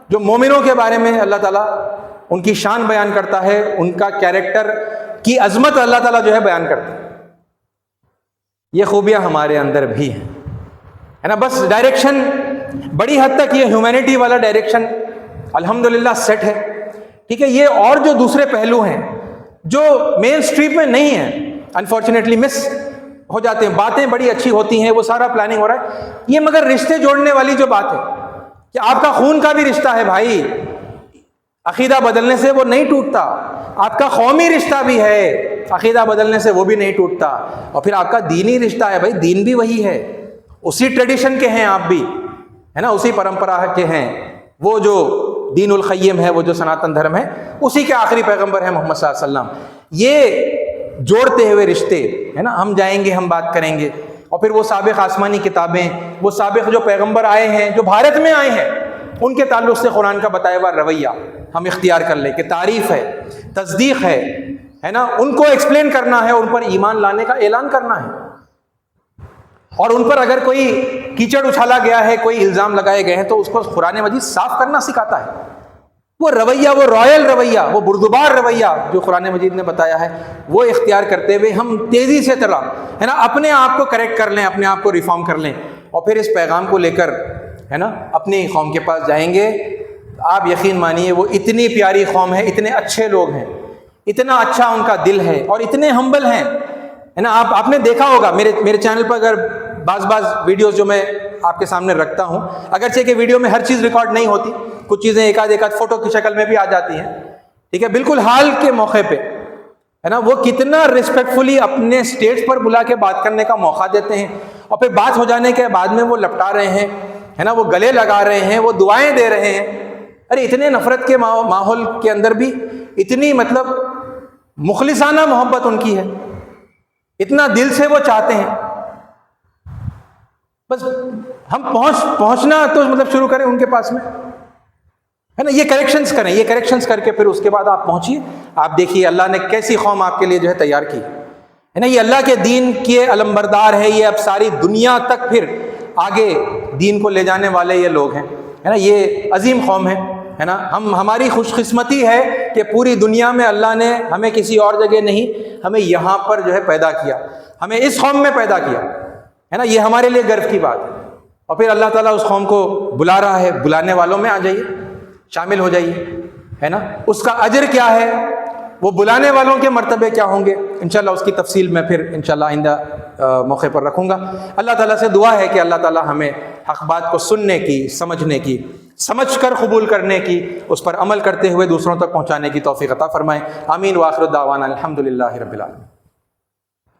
جو مومنوں کے بارے میں اللہ تعالیٰ ان کی شان بیان کرتا ہے، ان کا کیریکٹر کی عظمت اللہ تعالیٰ جو ہے بیان کرتا ہے. یہ خوبیاں ہمارے اندر بھی ہیں، ہے نا. بس ڈائریکشن بڑی حد تک یہ ہیومینٹی والا ڈائریکشن الحمدللہ سیٹ ہے، ٹھیک ہے. یہ اور جو دوسرے پہلو ہیں جو مین اسٹریم میں نہیں ہیں انفارچونیٹلی مس ہو جاتے ہیں. باتیں بڑی اچھی ہوتی ہیں، وہ سارا پلاننگ ہو رہا ہے، یہ مگر رشتے جوڑنے والی جو بات ہے کہ آپ کا خون کا بھی رشتہ ہے بھائی، عقیدہ بدلنے سے وہ نہیں ٹوٹتا. آپ کا قومی رشتہ بھی ہے، عقیدہ بدلنے سے وہ بھی نہیں ٹوٹتا. اور پھر آپ کا دینی رشتہ ہے بھائی، دین بھی وہی ہے، اسی ٹریڈیشن کے ہیں آپ بھی، ہے نا، اسی پرمپرا کے ہیں. وہ جو دین القیم ہے، وہ جو سناتن دھرم ہے، اسی کے آخری پیغمبر ہیں محمد صلی اللہ علیہ وسلم. یہ جوڑتے ہوئے رشتے، ہے نا. ہم جائیں گے، ہم بات کریں گے، اور پھر وہ سابق آسمانی کتابیں، وہ سابق جو پیغمبر آئے ہیں، جو بھارت میں آئے ہیں، ان کے تعلق سے قرآن کا بتایا ہوا رویہ ہم اختیار کر لیں کہ تعریف ہے، تصدیق ہے نا. ان کو ایکسپلین کرنا ہے، ان پر ایمان لانے کا اعلان کرنا ہے. اور ان پر اگر کوئی کیچڑ اچھالا گیا ہے، کوئی الزام لگائے گئے ہیں، تو اس کو قرآن مجید صاف کرنا سکھاتا ہے. وہ رویہ، وہ رائل رویہ، وہ بردبار رویہ جو قرآن مجید نے بتایا ہے، وہ اختیار کرتے ہوئے ہم تیزی سے ہے نا اپنے آپ کو کریکٹ کر لیں، اپنے آپ کو ریفارم کر لیں، اور پھر اس پیغام کو لے کر ہے نا اپنی قوم کے پاس جائیں گے. آپ یقین مانیے وہ اتنی پیاری قوم ہے، اتنے اچھے لوگ ہیں، اتنا اچھا ان کا دل ہے، اور اتنے ہمبل ہیں، ہے نا. آپ نے دیکھا ہوگا میرے چینل پر اگر بعض ویڈیوز جو میں آپ کے سامنے رکھتا ہوں، اگرچہ کہ ویڈیو میں ہر چیز ریکارڈ نہیں ہوتی، کچھ چیزیں ایک آدھ فوٹو کی شکل میں بھی آ جاتی ہیں، ٹھیک ہے، بالکل حال کے موقع پہ، ہے نا. وہ کتنا ریسپیکٹفلی اپنے اسٹیج پر بلا کے بات کرنے کا موقع دیتے ہیں، اور پھر بات ہو جانے کے بعد میں وہ لپٹا رہے ہیں، ہے نا، وہ گلے لگا رہے ہیں، وہ دعائیں دے رہے ہیں. ارے اتنے نفرت کے ماحول کے اندر بھی اتنی مخلصانہ محبت ان کی ہے، اتنا دل سے وہ چاہتے ہیں. بس ہم پہنچنا تو شروع کریں ان کے پاس میں. ہے نا. یہ کریکشنز کریں, یہ کریکشنز کر کے پھر اس کے بعد آپ پہنچیے, آپ دیکھیے اللہ نے کیسی قوم آپ کے لیے جو ہے تیار کی ہے نا. یہ اللہ کے دین کے علمبردار ہے, یہ اب ساری دنیا تک پھر آگے دین کو لے جانے والے یہ لوگ ہیں ہے نا. یہ عظیم قوم ہے نا. ہماری خوش قسمتی ہے کہ پوری دنیا میں اللہ نے ہمیں کسی اور جگہ نہیں, ہمیں یہاں پر جو ہے پیدا کیا, ہمیں اس قوم میں پیدا کیا ہے نا. یہ ہمارے لیے گرو کی بات ہے. اور پھر اللہ تعالیٰ اس قوم کو بلا رہا ہے, بلانے والوں میں آ جائیے, شامل ہو جائیے ہے نا. اس کا اجر کیا ہے, وہ بلانے والوں کے مرتبے کیا ہوں گے, انشاءاللہ اس کی تفصیل میں پھر انشاءاللہ آئندہ موقع پر رکھوں گا. اللہ تعالیٰ سے دعا ہے کہ اللہ تعالیٰ ہمیں حق بات کو سننے کی, سمجھنے کی, سمجھ کر قبول کرنے کی, اس پر عمل کرتے ہوئے دوسروں تک پہنچانے کی توفیق عطا فرمائے. آمین. وآخر دعوانا الحمدللہ رب العالمین.